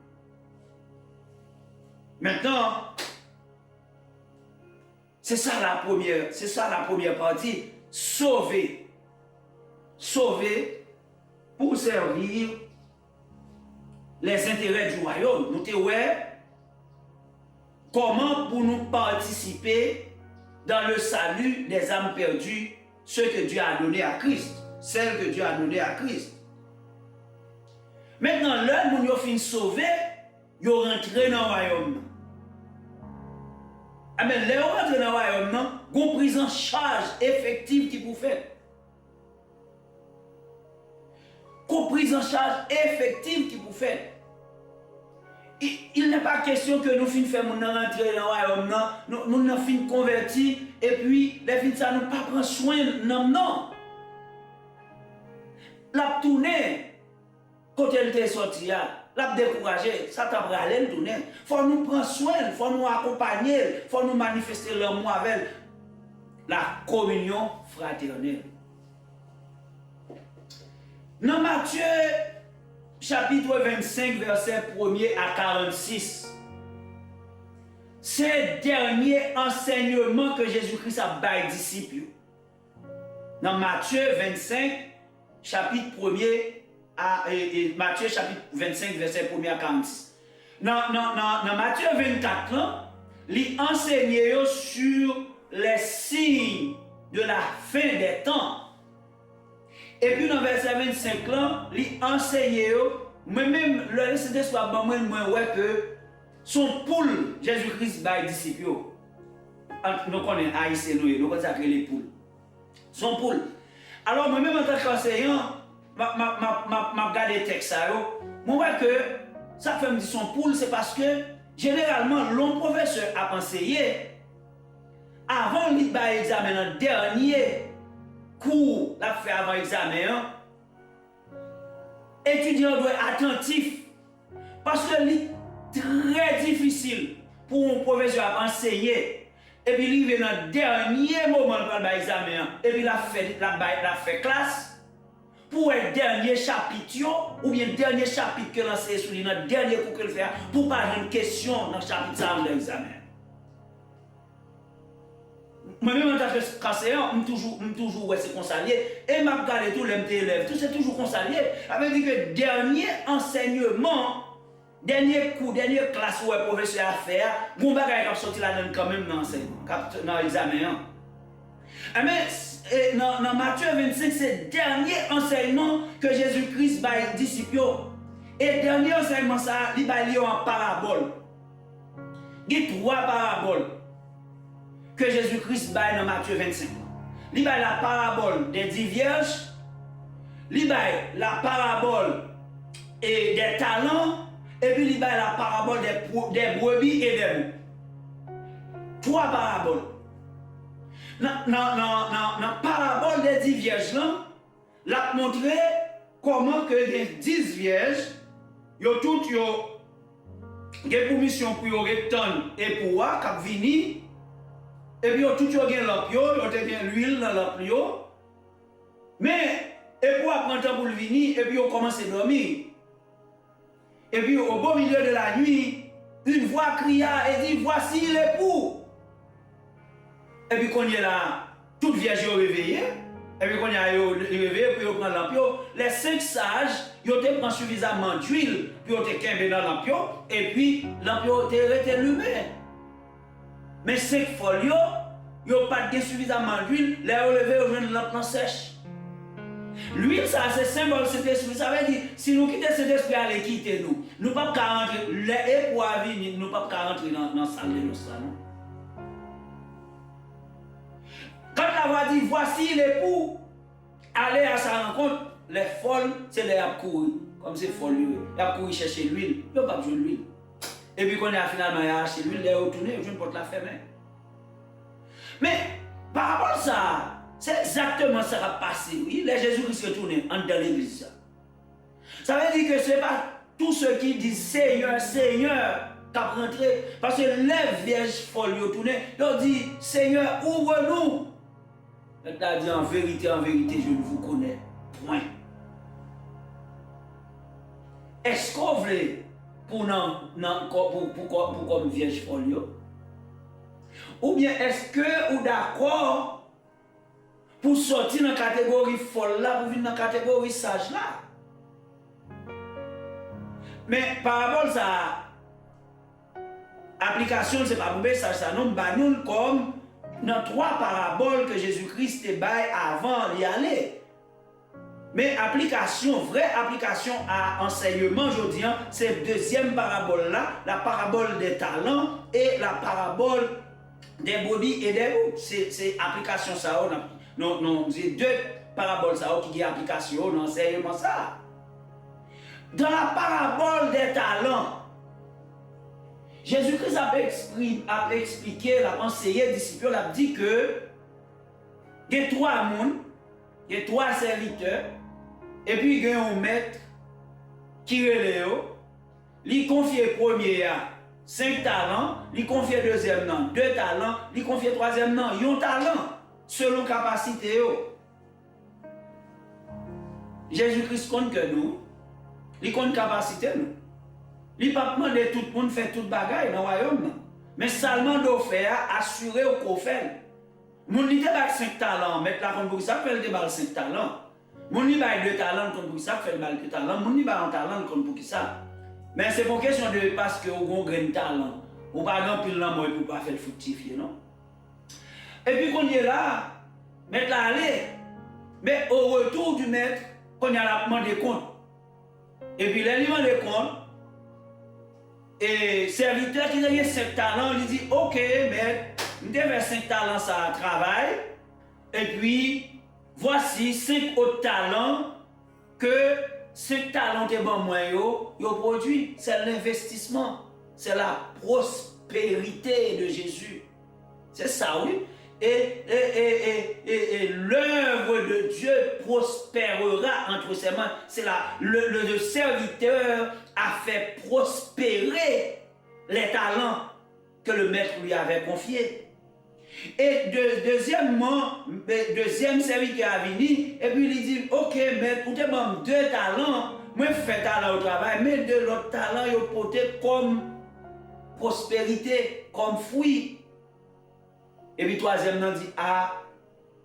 Speaker 1: Maintenant, c'est ça la première partie. Sauver pour servir les intérêts du royaume. Nous te ouais, comment pour nous participer dans le salut des âmes perdues, ce que Dieu a donné à Christ, celles que Dieu a donné à Christ. Maintenant, là, nous avons fini sauver, nous rentré dans le royaume. Mais les rentrés dans le royaume, vous avez prise en charge effective qui vous fait. Prise en charge effective qui vous fait. Il n'est pas question que nous finissons rentrer dans le royaume, nous finissons convertir et puis les filles ça nous pas prendre soin non. La tourner quand elle était sortie la décourager, ça t'a bralé le tourner. Faut nous prendre soin, faut nous accompagner, faut nous manifester l'amour avec la communion fraternelle. Dans Matthieu chapitre 25 verset 1er à 46. C'est le dernier enseignement que Jésus-Christ a donné aux disciples. Dans Matthieu 25 chapitre 1er Matthieu chapitre 25 verset 1er à 46. Dans Matthieu 24, il enseigne sur les signes de la fin des temps. Et puis dans verset 25, il enseigne, moi-même, le Saint-Esprit a dit que son poule, Jésus-Christ, va disciple. Nous connaissons haïtien, nous connaissons les poules. Son poule. Alors, moi-même, en tant qu'enseignant, je regarde les textes, je vois que ça fait me dire son poule, c'est parce que généralement, l'homme professeur a enseigné avant l'examen, dans le dernier cours, la fait avant l'examen, étudiant doit être attentif parce que c'est très difficile pour un professeur à enseigner et puis il vient dans le dernier moment de l'examen et puis il a fait classe pour un dernier chapitre ou bien le dernier chapitre que l'enseigne sur le dernier cours qu'il fait pour pas une question dans le chapitre de l'examen. Moi-même, en tant qu'enseignant, je toujours c'est conseiller et je regarde tous les élèves, tout c'est toujours conseiller. Avec dit que dernier enseignement, dernier cours, dernière classe où le professeur a fait, bon bagage qui sorti là-dedans quand même dans l'enseignement, dans l'examen. Mais dans Matthieu 25, c'est le dernier enseignement que Jésus-Christ va aux disciples. Et le dernier enseignement, ça, il va lire en parabole. Il y a 3 paraboles que Jésus-Christ baille dans Matthieu 25. Il baille la parabole des 10 vierges, il baille la parabole des talents, et puis il baille la parabole des brebis et des boucs. 3 paraboles. Dans la parabole des 10 vierges, il a montré comment que les 10 vierges, ils ont toutes des permissions pour les rectangles et pour les venir. Et puis, tout le monde a lampe, ils ont l'huile dans la lampe. Mais, et pour prendre temps pour le venir, et puis on commence à dormir. Et puis, au beau milieu de la nuit, une voix cria et dit voici l'époux. Et puis, quand il est là, toute vierge est réveillée. Et puis, quand il est réveillé, puis on prend la lampe. Les 5 sages, ils ont pris suffisamment d'huile, puis ils ont été dans la lampe. Et puis, la lampe a été allumée. Mais 5 folios, ils n'ont pas suffisamment d'huile, les relevés au une lampe sèche. L'huile, ça, c'est symbole de cet esprit. Ça veut dire, si nous quittons cet esprit, allez quitter nous. Nous ne pouvons pas rentrer, les époux à venir, nous ne pouvons pas rentrer dans la salle de l'ostra. Quand la voix dit, voici l'époux, allez à sa rencontre, les folles, c'est les courir. Comme c'est folle, il a couru chercher l'huile, il n'a pas besoin de l'huile. Et puis quand il a finalement acheté l'huile, il est retourné, je ne peux pas la fermer. Mais par rapport à ça, c'est exactement ça qui a passé. Oui, les Jésus-Christ retourné dans l'église. Ça veut dire que ce n'est pas tous ceux qui disent Seigneur, Seigneur, qui a rentré. Parce que les vierges folles retourné, ils ont dit Seigneur, ouvre-nous. Il a dit en vérité, je ne vous connais point. Est-ce qu'on veut pour comme vierge folle? Ou bien est-ce que vous d'accord pour sortir dans la catégorie folle là, pour venir dans la catégorie sage là? Mais par rapport à ça, application, ce n'est pas pour message ça, non, nous comme dans 3 paraboles que Jésus-Christ te baille avant d'y aller. Mais application, vraie application à enseignement, je dis, c'est deuxième parabole là, la parabole des talents et la parabole des brebis et des loups. C'est application ça, non, c'est 2 paraboles ça qui ont application dans l'enseignement ça. Dans la parabole des talents, Jésus-Christ a expliqué, a enseigné, disciple, a dit que il y a 3 personnes, il y a 3 serviteurs, et puis il y a un maître qui relève, il confie le premier à 5 talents, il confie le deuxième à 2 talents, il confie le troisième à 1 talent, selon capacité. Jésus-Christ compte que nous, il compte capacité nous. Il ne peut pas demander tout le monde faire toute bagaille dans le royaume. Mais seulement d'offrir, assurer au qu'on fait. Mon li te 5 talents, mettre la compte pour ça, fait le 5 talents. Mon li ba 2 talents compte pour ça, fait le 2 talents. Mon li ba 1 talent compte pour ça. Mais c'est pour question de parce que vous avez un talent. Ou pas grand pile là pour pas faire fructifier, non? Et puis qu'on est là, mettre la aller. Mais au retour du maître, qu'on y a la demande des comptes. Et puis les demande des comptes. Et serviteur qui a 5 talents, il dit ok, mais je vais 5 talents ça travail. Et puis voici 5 autres talents que 5 talents de bon moyen yo produit. C'est l'investissement, c'est la prospérité de Jésus. C'est ça, oui. Et l'œuvre de Dieu prospérera entre ses mains. C'est le serviteur a fait prospérer les talents que le maître lui avait confiés. Et deuxièmement, deuxième serviteur a venu, et puis il dit, ok, maître, pour te donner 2 talents, moi je fais talent au travail, mais de l'autre talent, il porté comme prospérité, comme fruit. Et puis troisièmement dit, ah,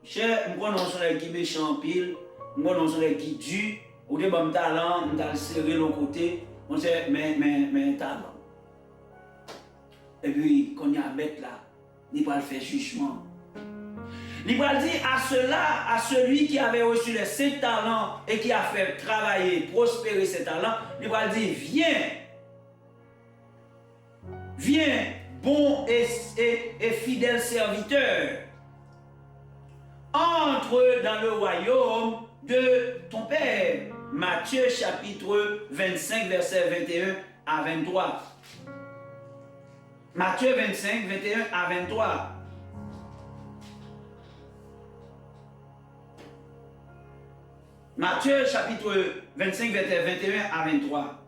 Speaker 1: cher, je connais un soleil qui méchant pile, je connais un soleil qui dure, ou de bon talent, je vais serrer de l'autre côté, on sait, mais talent. Et puis, quand il y a un bête là, il va faire jugement. Il va dire à cela, à celui qui avait reçu les 5 talents et qui a fait travailler, prospérer ses talents, il va dire, viens, bon et fidèle serviteur, entre dans le royaume de ton Père. Matthieu chapitre 25, verset 21 à 23. Matthieu 25, 21 à 23. Matthieu chapitre 25, verset 21 à 23.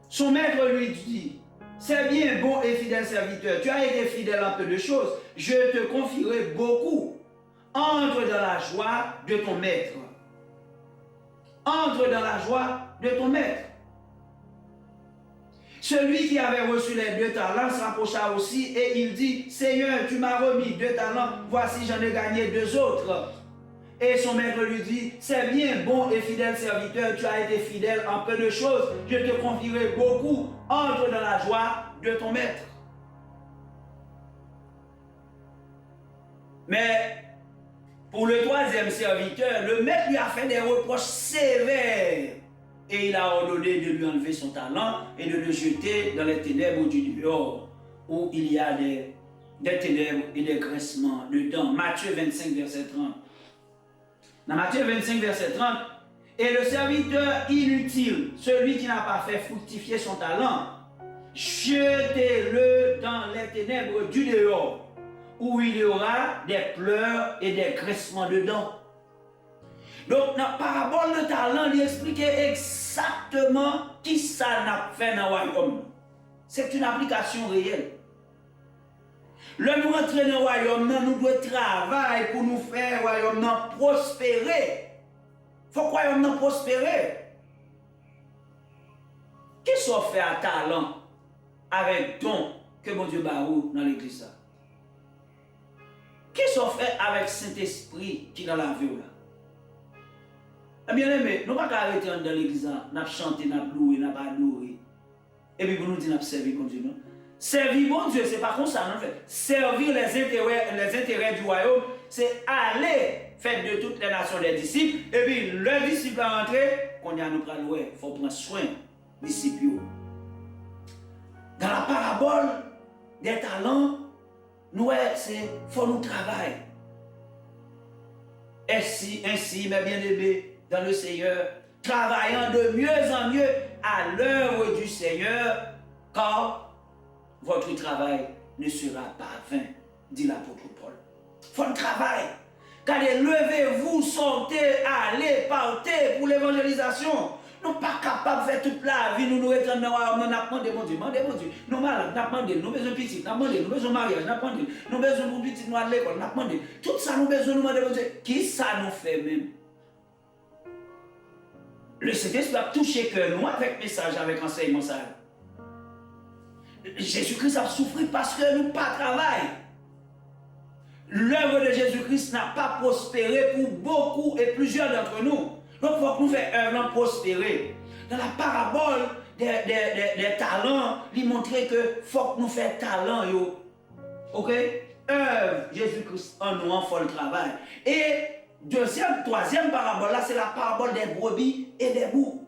Speaker 1: Son maître lui dit, c'est bien, bon et fidèle serviteur, tu as été fidèle en peu de choses, je te confierai beaucoup. Entre dans la joie de ton maître. Entre dans la joie de ton maître. Celui qui avait reçu les 2 talents s'approcha aussi et il dit, Seigneur, tu m'as remis 2 talents, voici j'en ai gagné 2 autres. Et son maître lui dit, c'est bien, bon et fidèle serviteur, tu as été fidèle en peu de choses, je te confierai beaucoup, entre dans la joie de ton maître. Mais pour le 3e serviteur, le maître lui a fait des reproches sévères et il a ordonné de lui enlever son talent et de le jeter dans les ténèbres du dehors où il y a des ténèbres et des graissements dedans. Matthieu 25, verset 30. Dans Matthieu 25, verset 30, Et le serviteur inutile, celui qui n'a pas fait fructifier son talent, jetez-le dans les ténèbres du dehors, où il y aura des pleurs et des grincements de dents. Donc, dans la parabole de talent, il explique exactement qui ça n'a fait dans le royaume. C'est une application réelle. Le nous rentrer dans le royaume, nous devons travailler pour nous faire le royaume prospérer. Il faut que le royaume prospérer. Qu'est-ce qu'on fait à talent avec don que mon Dieu barou dans l'église? Qu'est-ce qu'on fait avec Saint-Esprit qui est dans la vie là? Eh bien aimé, nous ne pouvons pas arrêter dans l'église, nous avons chanté, nous avons loué, nous avons adoré. Et puis pour nous dire nous avons servi bon Dieu. Non? Servir bon Dieu, ce n'est pas comme ça. Non? Servir les intérêts du royaume, c'est aller faire de toutes les nations des disciples. Et puis le disciple à rentrer, qu'on y a nous prendre, il faut prendre soin des disciples. Dans la parabole des talents, nous, c'est faut nous travailler. Ainsi, mes bien-aimés, dans le Seigneur, travaillant de mieux en mieux à l'œuvre du Seigneur, car votre travail ne sera pas vain, dit l'apôtre Paul. Faut le travail. Car levez-vous, sortez, allez, partez pour l'évangélisation. Nous ne sommes pas capables de faire toute la vie, nous étendre dans le royaume, nous apprenons mon Dieu, nous malades, nous apprenons, nous besoin de petits, nous apprenons, nous besoin de mariage, nous apprenons, nous besoin de petits, nous à l'école, nous apprenons. Tout ça, nous besoin de demander, qui ça nous fait même? Le Saint-Esprit a touché que nous avec message, avec enseignement ça. Jésus-Christ a souffert parce que nous pas travail. L'œuvre de Jésus-Christ n'a pas prospéré pour beaucoup et plusieurs d'entre nous. Donc il faut que nous fassions œuvre prospérer. Dans la parabole des talents, il montrait que faut que nous fassions talent. Yo. Ok? Œuvre Jésus-Christ en nous, en faut le travail. Et troisième parabole, là, c'est la parabole des brebis et des boucs.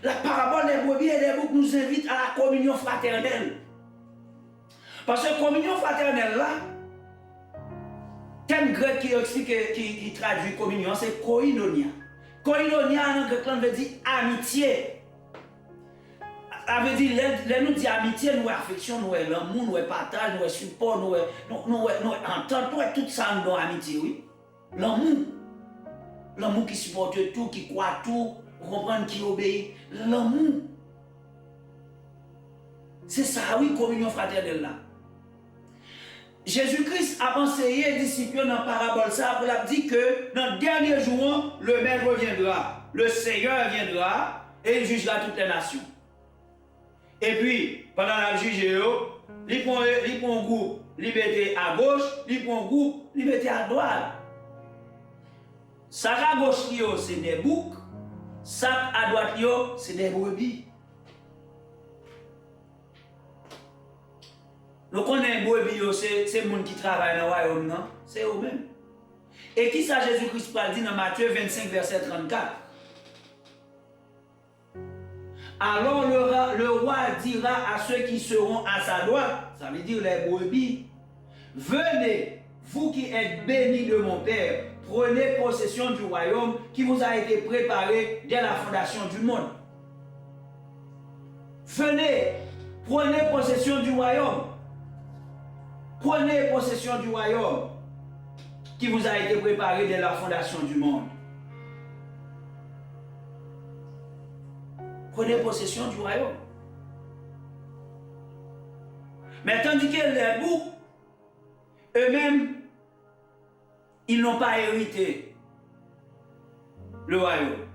Speaker 1: La parabole des brebis et des boucs nous invite à la communion fraternelle. Parce que communion fraternelle, là, thème grec qui traduit communion, c'est koinonia. Koinonia, en grec, on veut dire amitié. Ça veut dire, les nous dit amitié, nous affection, nous l'amour, nous partage, nous support, nous entente, nous tout ça dans amitié, oui. L'amour. L'amour qui supporte tout, qui croit tout, comprendre, qui obéit. L'amour. C'est ça, oui, communion fraternelle là. Jésus-Christ a enseigné les disciples dans la parabole ça pour leur dire que dans le dernier jour, le Maître viendra, le Seigneur viendra et il jugera toutes les nations. Et puis, pendant la juger, il prend un groupe, il met à gauche, il prend un groupe, il met à droite. Ça à gauche, c'est des boucs, ça à droite, c'est des brebis. Nous connaissons brebis, c'est les gens qui travaillent dans le royaume, non? C'est eux-mêmes. Et qui ça Jésus-Christ parle dit dans Matthieu 25, verset 34? Alors le roi dira à ceux qui seront à sa droite, ça veut dire les brebis, venez, vous qui êtes bénis de mon Père, prenez possession du royaume qui vous a été préparé dès la fondation du monde. Venez, prenez possession du royaume. Prenez possession du royaume qui vous a été préparé dès la fondation du monde. Prenez possession du royaume. Mais tandis que les boucs, eux-mêmes, ils n'ont pas hérité le royaume.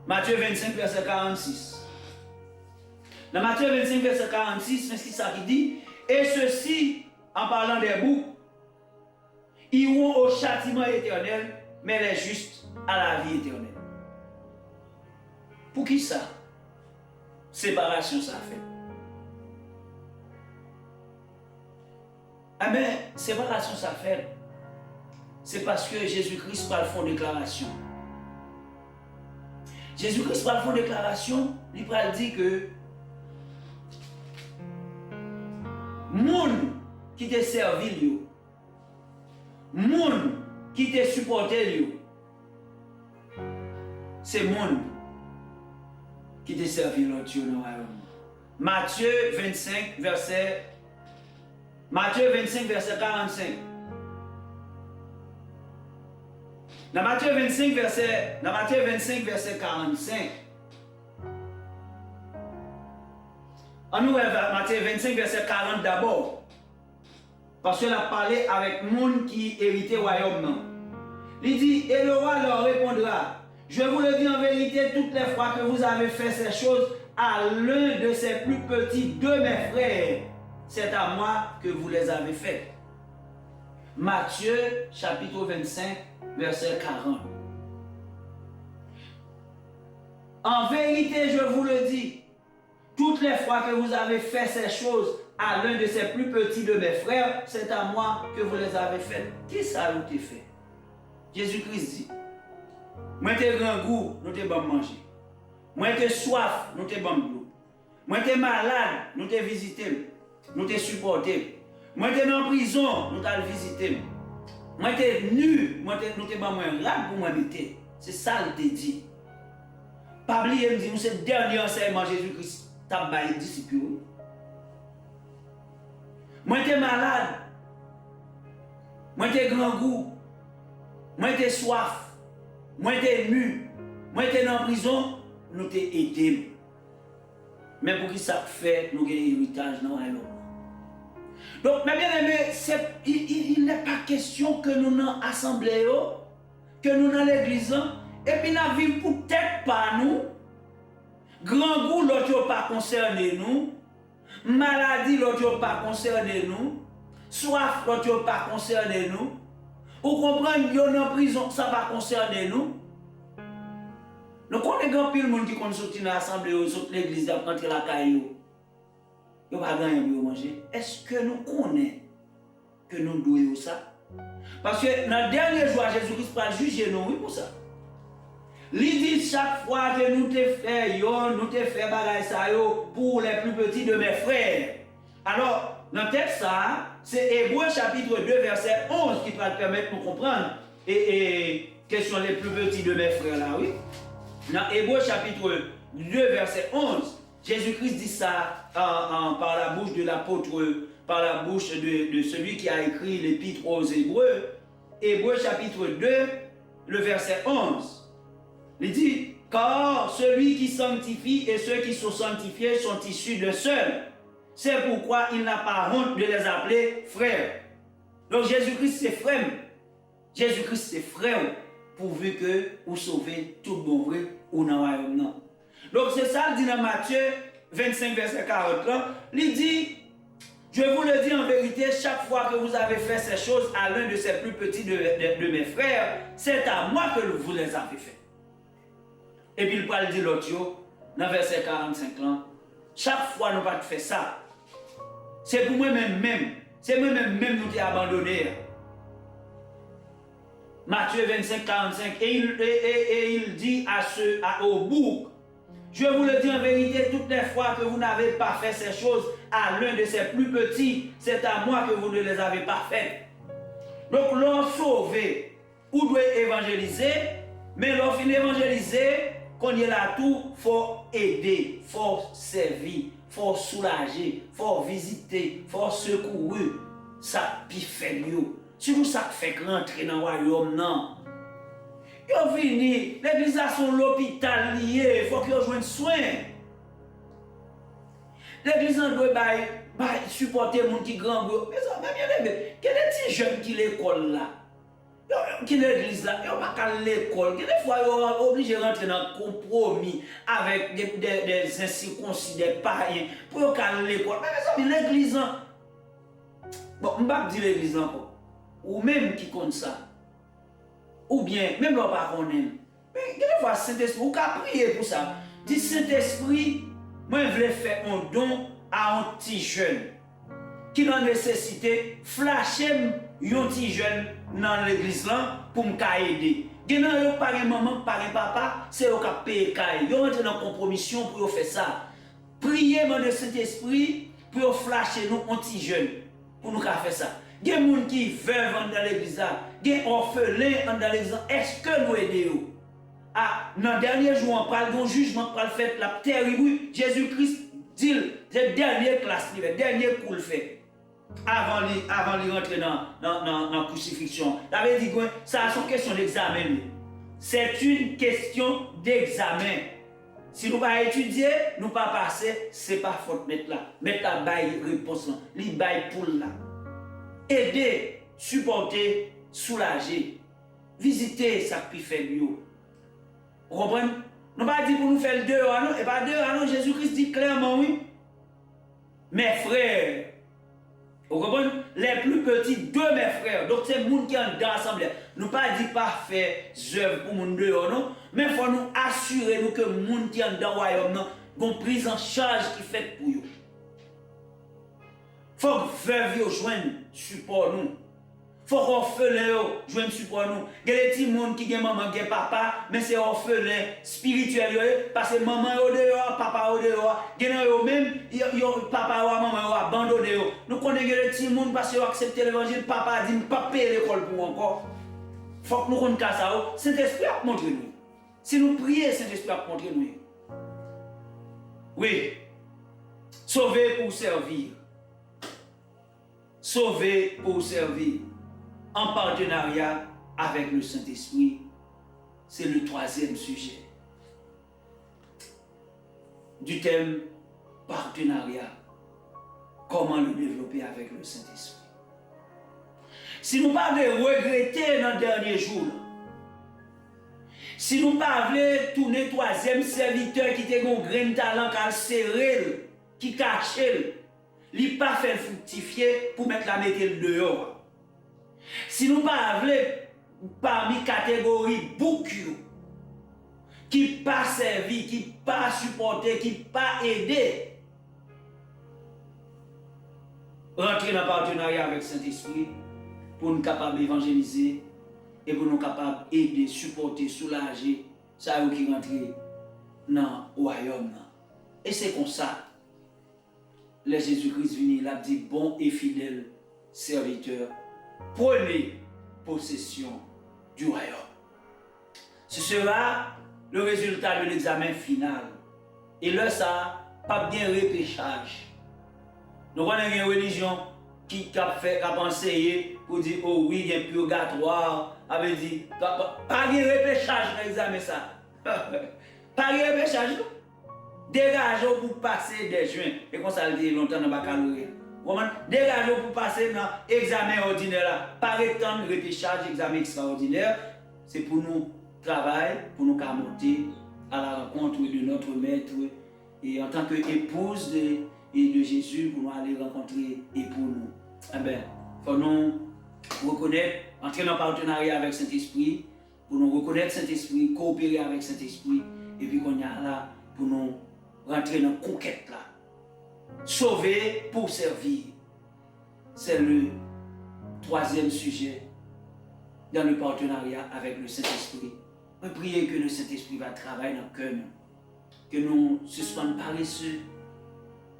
Speaker 1: Matthieu 25, verset 46. Dans Matthieu 25, verset 46, c'est ce ça qui dit, et ceux-ci, en parlant des boucs, iront au châtiment éternel, mais les justes à la vie éternelle. Pour qui ça? Séparation, ça fait. Ah mais, séparation, ça fait. C'est parce que Jésus-Christ parle fond déclaration. Jésus-Christ parle fond déclaration, il parle dire que moun qui te servi, moun qui te supporté, c'est le monde qui te servi l'autre dans le royaume. Matthieu 25, verset 45. Dans Matthieu 25, verset 45. On nous Matthieu 25, verset 40 d'abord. Parce qu'il a parlé avec le monde qui héritait le royaume. Il dit, et le roi leur répondra, je vous le dis en vérité, toutes les fois que vous avez fait ces choses à l'un de ces plus petits de mes frères, c'est à moi que vous les avez faites. Matthieu chapitre 25, verset 40. En vérité, je vous le dis, toutes les fois que vous avez fait ces choses à l'un de ces plus petits de mes frères, c'est à moi que vous les avez faites. Qui ça vous t'a fait? Jésus-Christ dit, moi t'ai grand goût, nous t'ai bon manger. Moi t'ai soif, nous t'ai bon l'eau. Moi t'ai malade, nous t'ai visité, nous t'ai supporté. Moi t'ai en prison, nous t'ai visité. Moi t'ai nu, nous t'ai bon moins rap pour moi mettre. C'est ça le t'ai dit. Pas oublier me dit, c'est le dernier enseignement Jésus-Christ. T'as baillé disciple. Moi t'es malade. Moi t'es grand goût. Moi t'es soif. Moi t'es nu. Moi t'es en prison. Nous t'es aidé. Mais pour qui ça fait nous avons héritage dans le donc, mes bien-aimés, il n'est pas question que nous dans l'assemblée, que nous dans l'église, et puis nous vivons peut-être pas nous. Grand goût, l'autre pas concerné nous. Maladie, l'autre pas concerné nous. Soif, l'autre pas concerné nous. Vous comprenez, nous sommes en prison, ça va concerner nous. Nous connaissons grand pile monde qui sortir dans l'assemblée, l'église, rentrer la caillou. Vous n'avez pas gagné pour manger. Est-ce que nous connaissons que nous devons ça? Parce que dans le dernier jour, Jésus-Christ va juger nous, oui, pour ça. Il dit chaque fois que nous te fait bagaille ça pour les plus petits de mes frères. Alors, dans le texte, ça, c'est Hébreux chapitre 2, verset 11 qui va permettre de nous comprendre. Et quels sont les plus petits de mes frères là, oui? Dans Hébreux chapitre 2, verset 11, Jésus-Christ dit ça par la bouche de l'apôtre, par la bouche de celui qui a écrit l'épître aux Hébreux. Hébreux chapitre 2, le verset 11. Il dit, car celui qui sanctifie et ceux qui sont sanctifiés sont issus de seul. C'est pourquoi il n'a pas honte de les appeler frères. Donc Jésus-Christ c'est frère. Jésus-Christ c'est frère, pourvu que vous sauvez tout bon vrai ou dans le royaume. Donc c'est ça, il dit dans Matthieu 25, verset 40. Il dit, je vous le dis en vérité, chaque fois que vous avez fait ces choses à l'un de ces plus petits de mes frères, c'est à moi que vous les avez fait. Et puis il parle de l'autre, dans verset 45 là, chaque fois nous pas fait ça. C'est pour moi-même, c'est moi-même nous qui abandonné. Matthieu 25, 45, et il dit au bouc, je vous le dis en vérité, toutes les fois que vous n'avez pas fait ces choses à l'un de ces plus petits, c'est à moi que vous ne les avez pas faites. Donc l'on sauvé, ou doit évangéliser, mais l'on finit évangéliser, quand il est là tout, il faut aider, il faut servir, il faut soulager, il faut visiter, il faut secourir. Ça fait mieux. Surtout ça fait rentrer dans le royaume, non. Ils viennent, l'église a son l'hôpital lié, il faut qu'ils rejoignent soin. L'église doit supporter les gens qui grand groupe. Mais ça, même quel est ce jeune qui l'école là? Qui l'église là? Ils n'ont pas qu'à l'école. Des fois, ils sont obligés de rentrer dans un compromis avec des incirconcis, des païens, pour qu'à l'école. Mais l'église, bon, je ne vais pas dire l'église encore. Ou même qui compte ça. Ou bien, même là, pas qu'on aime. Mais des fois, Saint-Esprit, vous pouvez prier pour ça. Dit Saint-Esprit, moi, je veux faire un don à un petit jeune qui a nécessité flasher un petit jeune dans l'église là pour me aider. Il y a pas de maman, pas de papa, c'est eux qui payent. Ils rentrent dans la compromission pour faire ça. Priez dans le Saint-Esprit pour flasher nous un petit jeune pour nous faire ça. Il y a des gens qui veulent vendre dans l'église. des orphelins dans les ans. Est-ce que nous aidons? Ah, dans le dernier jour, on parle d'un jugement pour le fait la terrible. Jésus-Christ dit, c'est la dernière classe, le dernier coup le fait. Avant de rentrer dans la crucifixion. Ça veut dire que ça c'est une question d'examen. C'est une question d'examen. Si nous ne pas étudier, nous ne pas passer, ce n'est pas faute mettre là. Mettre la baille réponse là, li baille pour là. Aider, supporter, soulager, visiter ça qui fait bio. Vous comprenez? Nous pas dit pour nous faire le dehors, non? Et pas dehors, non? Jésus-Christ dit clairement oui. Mes frères, vous comprenez? Les plus petits de mes frères. Donc c'est le monde qui est dans l'assemblée. Nous pas dit pas faire œuvres pour monde dehors, non? Mais il faut nous assurer nous que le monde qui est dans le royaume, non, une prise en charge qui fait pour eux. Il faut que veuve joignent support nous. Il faut qu'on joignent support nous. Il y a des petits gens qui ont maman, qui ont papa, mais c'est orphelin spirituel parce que maman est au dehors, papa est au dehors. Il y a même papa ou maman ont abandonné. Nous connaissons des petits gens parce qu'ils ont accepté l'évangile, papa a dit pas payer l'école pour encore. Il faut que nous connaissions ça. Saint-Esprit a montré nous. Si nous prions, Saint-Esprit a montré nous. Oui. Sauver pour servir. Sauver pour servir. En partenariat avec le Saint-Esprit, c'est le troisième sujet du thème partenariat. Comment le développer avec le Saint-Esprit. Si nous ne pas regretter dans le dernier jour, si nous ne pas tourner troisième serviteur qui a un grain de talent, qui a serré, qui cache, il n'a pas fait fructifier pour mettre la métier dehors. Si nous ne pas parmi catégorie beaucoup qui pas servi, qui pas supporté, qui pas aidé, rentrer dans le partenariat avec Saint-Esprit pour nous capables d'évangéliser et pour nous capables d'aider, supporter, soulager, ça qui rentre dans le royaume. Et c'est comme ça, le Jésus-Christ venu, il a dit bon et fidèle serviteur. Prenez possession du royaume. Ce sera le résultat de l'examen final. Et là, ça, pas bien repêchage. Nous avons une religion qui a enseigné pour dire, oh oui, il y a un purgatoire. Avait dit, pas de repêchage dans l'examen ça. Pas de repêchage. Dégagez pour passer des juins. Et comme ça, il dit longtemps dans le baccalauréat. Dégagez pour passer dans l'examen ordinaire. Par temps de repêchage, examen extraordinaire, c'est pour nous travailler, pour nous monter à la rencontre de notre maître. Et en tant qu'épouse de Jésus, pour nous aller rencontrer et pour nous. Eh bien, il faut nous reconnaître, entrer en partenariat avec Saint-Esprit, pour nous reconnaître Saint-Esprit, coopérer avec Saint-Esprit, et puis qu'on y a là pour nous rentrer dans la conquête là. Sauver pour servir. C'est le troisième sujet dans le partenariat avec le Saint-Esprit. On prie que le Saint-Esprit va travailler dans le cœur, que nous suspendions paresseux,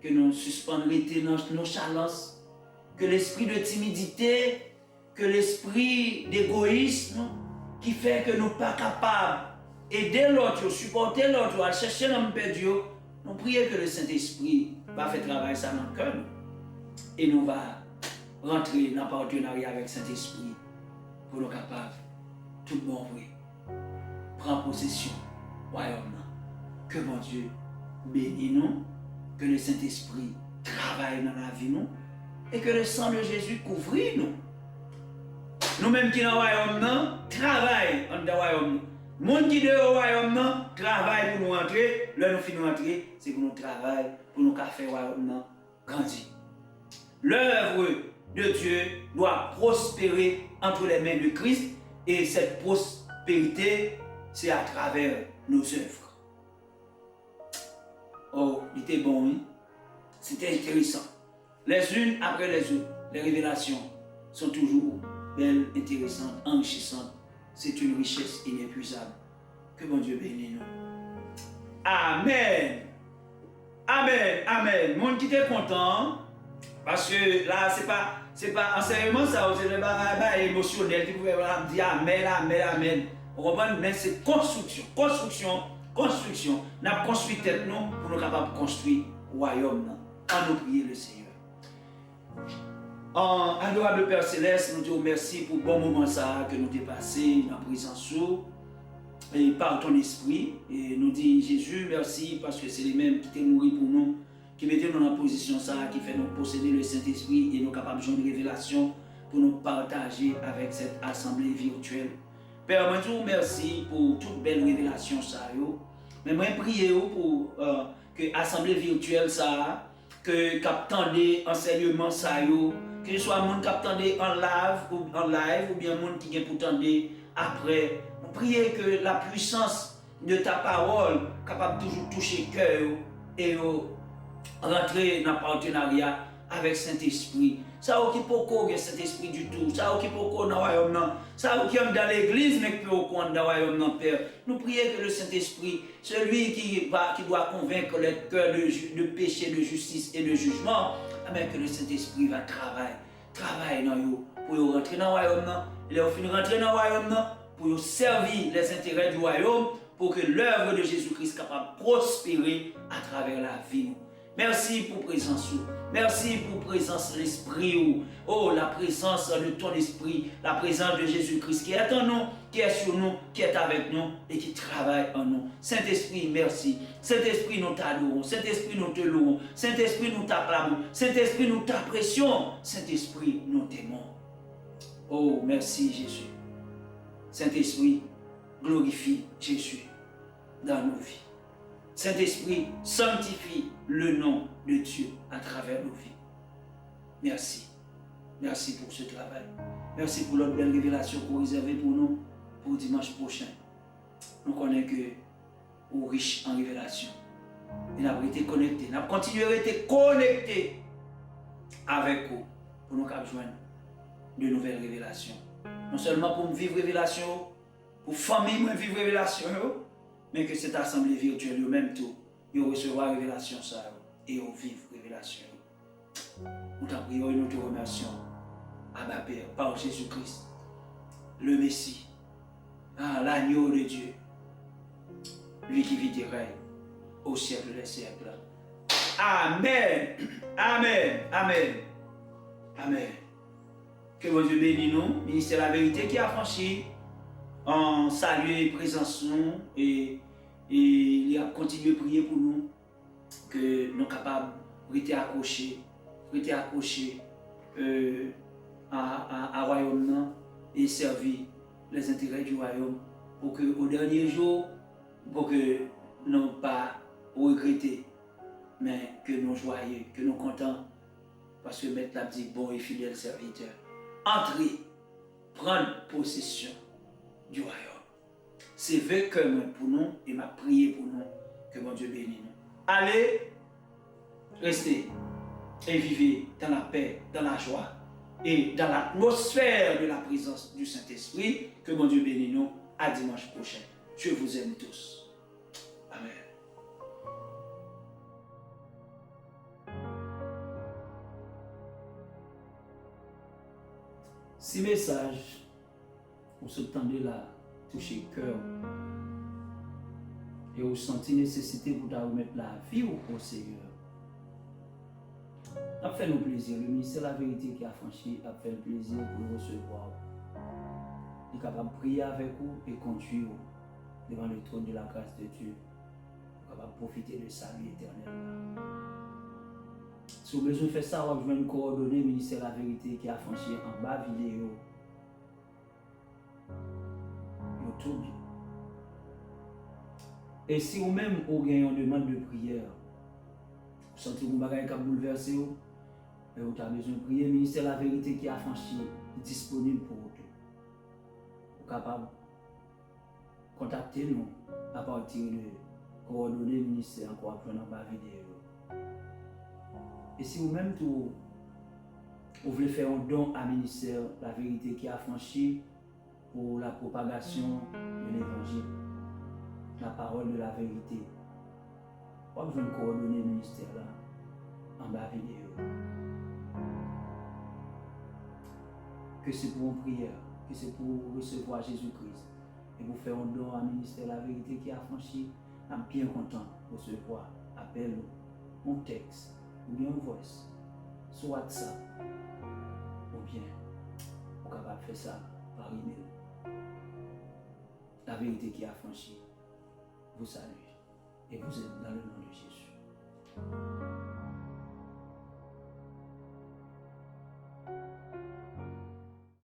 Speaker 1: que nous suspendions nonchalance, que l'esprit de timidité, que l'esprit d'égoïsme qui fait que nous ne sommes pas capables d'aider l'autre, supporter l'autre, à chercher l'homme perdu. Nous prions que le Saint-Esprit va faire travailler ça dans le cœur et nous va rentrer dans le partenariat avec le Saint-Esprit pour nous capables, tout bon vrai, prendre possession du royaume. Que mon Dieu bénisse nous, que le Saint-Esprit travaille dans la vie nous et que le sang de Jésus couvre nous. Nous-mêmes qui dans le royaume, travaillons dans le royaume. Les gens qui sont dans le royaume travaillent pour nous entrer. Là, nous finissons entrer, c'est pour nous travailler, pour nous faire le royaume grandir. L'œuvre de Dieu doit prospérer entre les mains de Christ et cette prospérité, c'est à travers nos œuvres. Oh, il était bon, oui. C'était intéressant. Les unes après les autres, les révélations sont toujours belles, intéressantes, enrichissantes. C'est une richesse inépuisable. Que bon Dieu bénisse nous. Amen. Amen. Amen. Mon qui était content, parce que là, c'est pas c'est pas enseignement, ça, c'est pas émotionnel qui pouvait dire amen, amen, amen. Vous comprenez? Mais c'est construction, construction, construction. Nous avons construit tête nous pour nous capables de construire le royaume. En nous prier le Seigneur. En adorable Père Céleste, nous te remercions pour le bon moment ça que nous avons passé dans la présence et par ton esprit. Et nous disons Jésus, merci parce que c'est les mêmes qui t'ont nourri pour nous, qui mettent nous dans la position ça, qui fait nous posséder le Saint-Esprit et nous capables de jouer une révélation pour nous partager avec cette assemblée virtuelle. Père, moi, je vous remercie pour toute belle révélation ça. Mais moi, je prie pour que l'assemblée virtuelle ça, que captandé enseignement ça, que ce soit monde captandé en live ou bien monde qui vient pour tendre après. Nous prions que la puissance de ta parole capable de toujours toucher le cœur et rentrer dans le partenariat avec Saint-Esprit. Ça qui peut Saint-Esprit du tout. Ça qui peut dans le royaume. Ça qui est dans l'église, mais qui peut dans le royaume, Père. Nous prions que le Saint-Esprit, celui qui doit convaincre le cœur de péché, de justice et de jugement, mais que le Saint-Esprit va travailler dans nous pour rentrer dans le royaume. Il a fini rentrer dans le royaume pour servir les intérêts du royaume, pour que l'œuvre de Jésus-Christ soit capable de prospérer à travers la vie. Merci pour présence. Merci pour présence de l'Esprit. Oh, la présence de ton Esprit, la présence de Jésus-Christ qui est en nous, qui est sur nous, qui est avec nous et qui travaille en nous. Saint-Esprit, merci. Saint-Esprit, nous t'adorons. Saint-Esprit, nous te louons. Saint-Esprit, nous t'acclamons. Saint-Esprit, nous t'apprécions. Saint-Esprit, nous t'aimons. Oh, merci Jésus. Saint-Esprit, glorifie Jésus dans nos vies. Saint-Esprit, sanctifie le nom de Dieu à travers nos vies. Merci. Merci pour ce travail. Merci pour l'autre belle révélation que vous réservez pour nous pour dimanche prochain. Nous connaissons que vous êtes riches en révélation. Et nous avons été connectés. Nous avons continué à être connectés avec vous pour nous joindre de nouvelles révélations. Non seulement pour vivre révélation, pour famille vivre révélation, mais que cette assemblée virtuelle, au même tout, vous recevoir révélation ça et vous vivre révélation. Nous t'en prions et nous te remercions. Abba Père, par Jésus-Christ, le Messie, l'agneau de Dieu, lui qui vit et règne au siècle des siècles. Amen. Amen. Amen. Amen. Que mon Dieu bénisse nous, ministère de la vérité qui a franchi en saluer présence nous et il a continué à prier pour nous que nous sommes capables de rester accrochés à royaume et servir les intérêts du royaume pour que au dernier jour, pour que nous pas regretter, mais que nous joyeux, que nous contents, parce que Maître l'a dit, bon et fidèle serviteur, entrez, prendre possession du royaume. C'est vrai que pour nous et m'a prié pour nous que mon Dieu bénisse nous. Allez, restez et vivez dans la paix, dans la joie et dans l'atmosphère de la présence du Saint-Esprit. Que mon Dieu bénisse nous. À dimanche prochain. Je vous aime tous. Amen. Si message, vous s'entendez là, toucher le cœur et vous sentez nécessité pour remettre la vie au Seigneur. Ça fait nous plaisir. Le ministère de la vérité qui a franchi a fait le plaisir pour nous recevoir. Il est capable de prier avec vous et conduire devant le trône de la grâce de Dieu. Il est capable de profiter de sa vie éternelle. Si vous avez besoin de faire ça, vous avez une coordonnée ministère de la vérité qui a franchi en bas vidéo. YouTube. Et si vous-même vous avez une demande de prière, vous sentez que vous avez bouleversé, vous avez besoin de prier, le ministère de la vérité qui a franchi est disponible pour vous. Vous êtes capable de contacter nous à partir de coordonnées ministère encore après dans la vidéo. Et si vous-même vous voulez faire un don à ministère de la vérité qui a franchi pour la propagation de l'évangile, la parole de la vérité, vous avez besoin de coordonner le ministère là en bas vidéo. que c'est pour une prière, que c'est pour recevoir Jésus-Christ et pour faire un don à ministère La Vérité qui a franchi, je suis bien content de recevoir appel ou un texte ou bien un voice sur WhatsApp ou bien vous êtes capable de faire ça par email. La Vérité qui a franchi vous salue et vous êtes dans le nom de Jésus.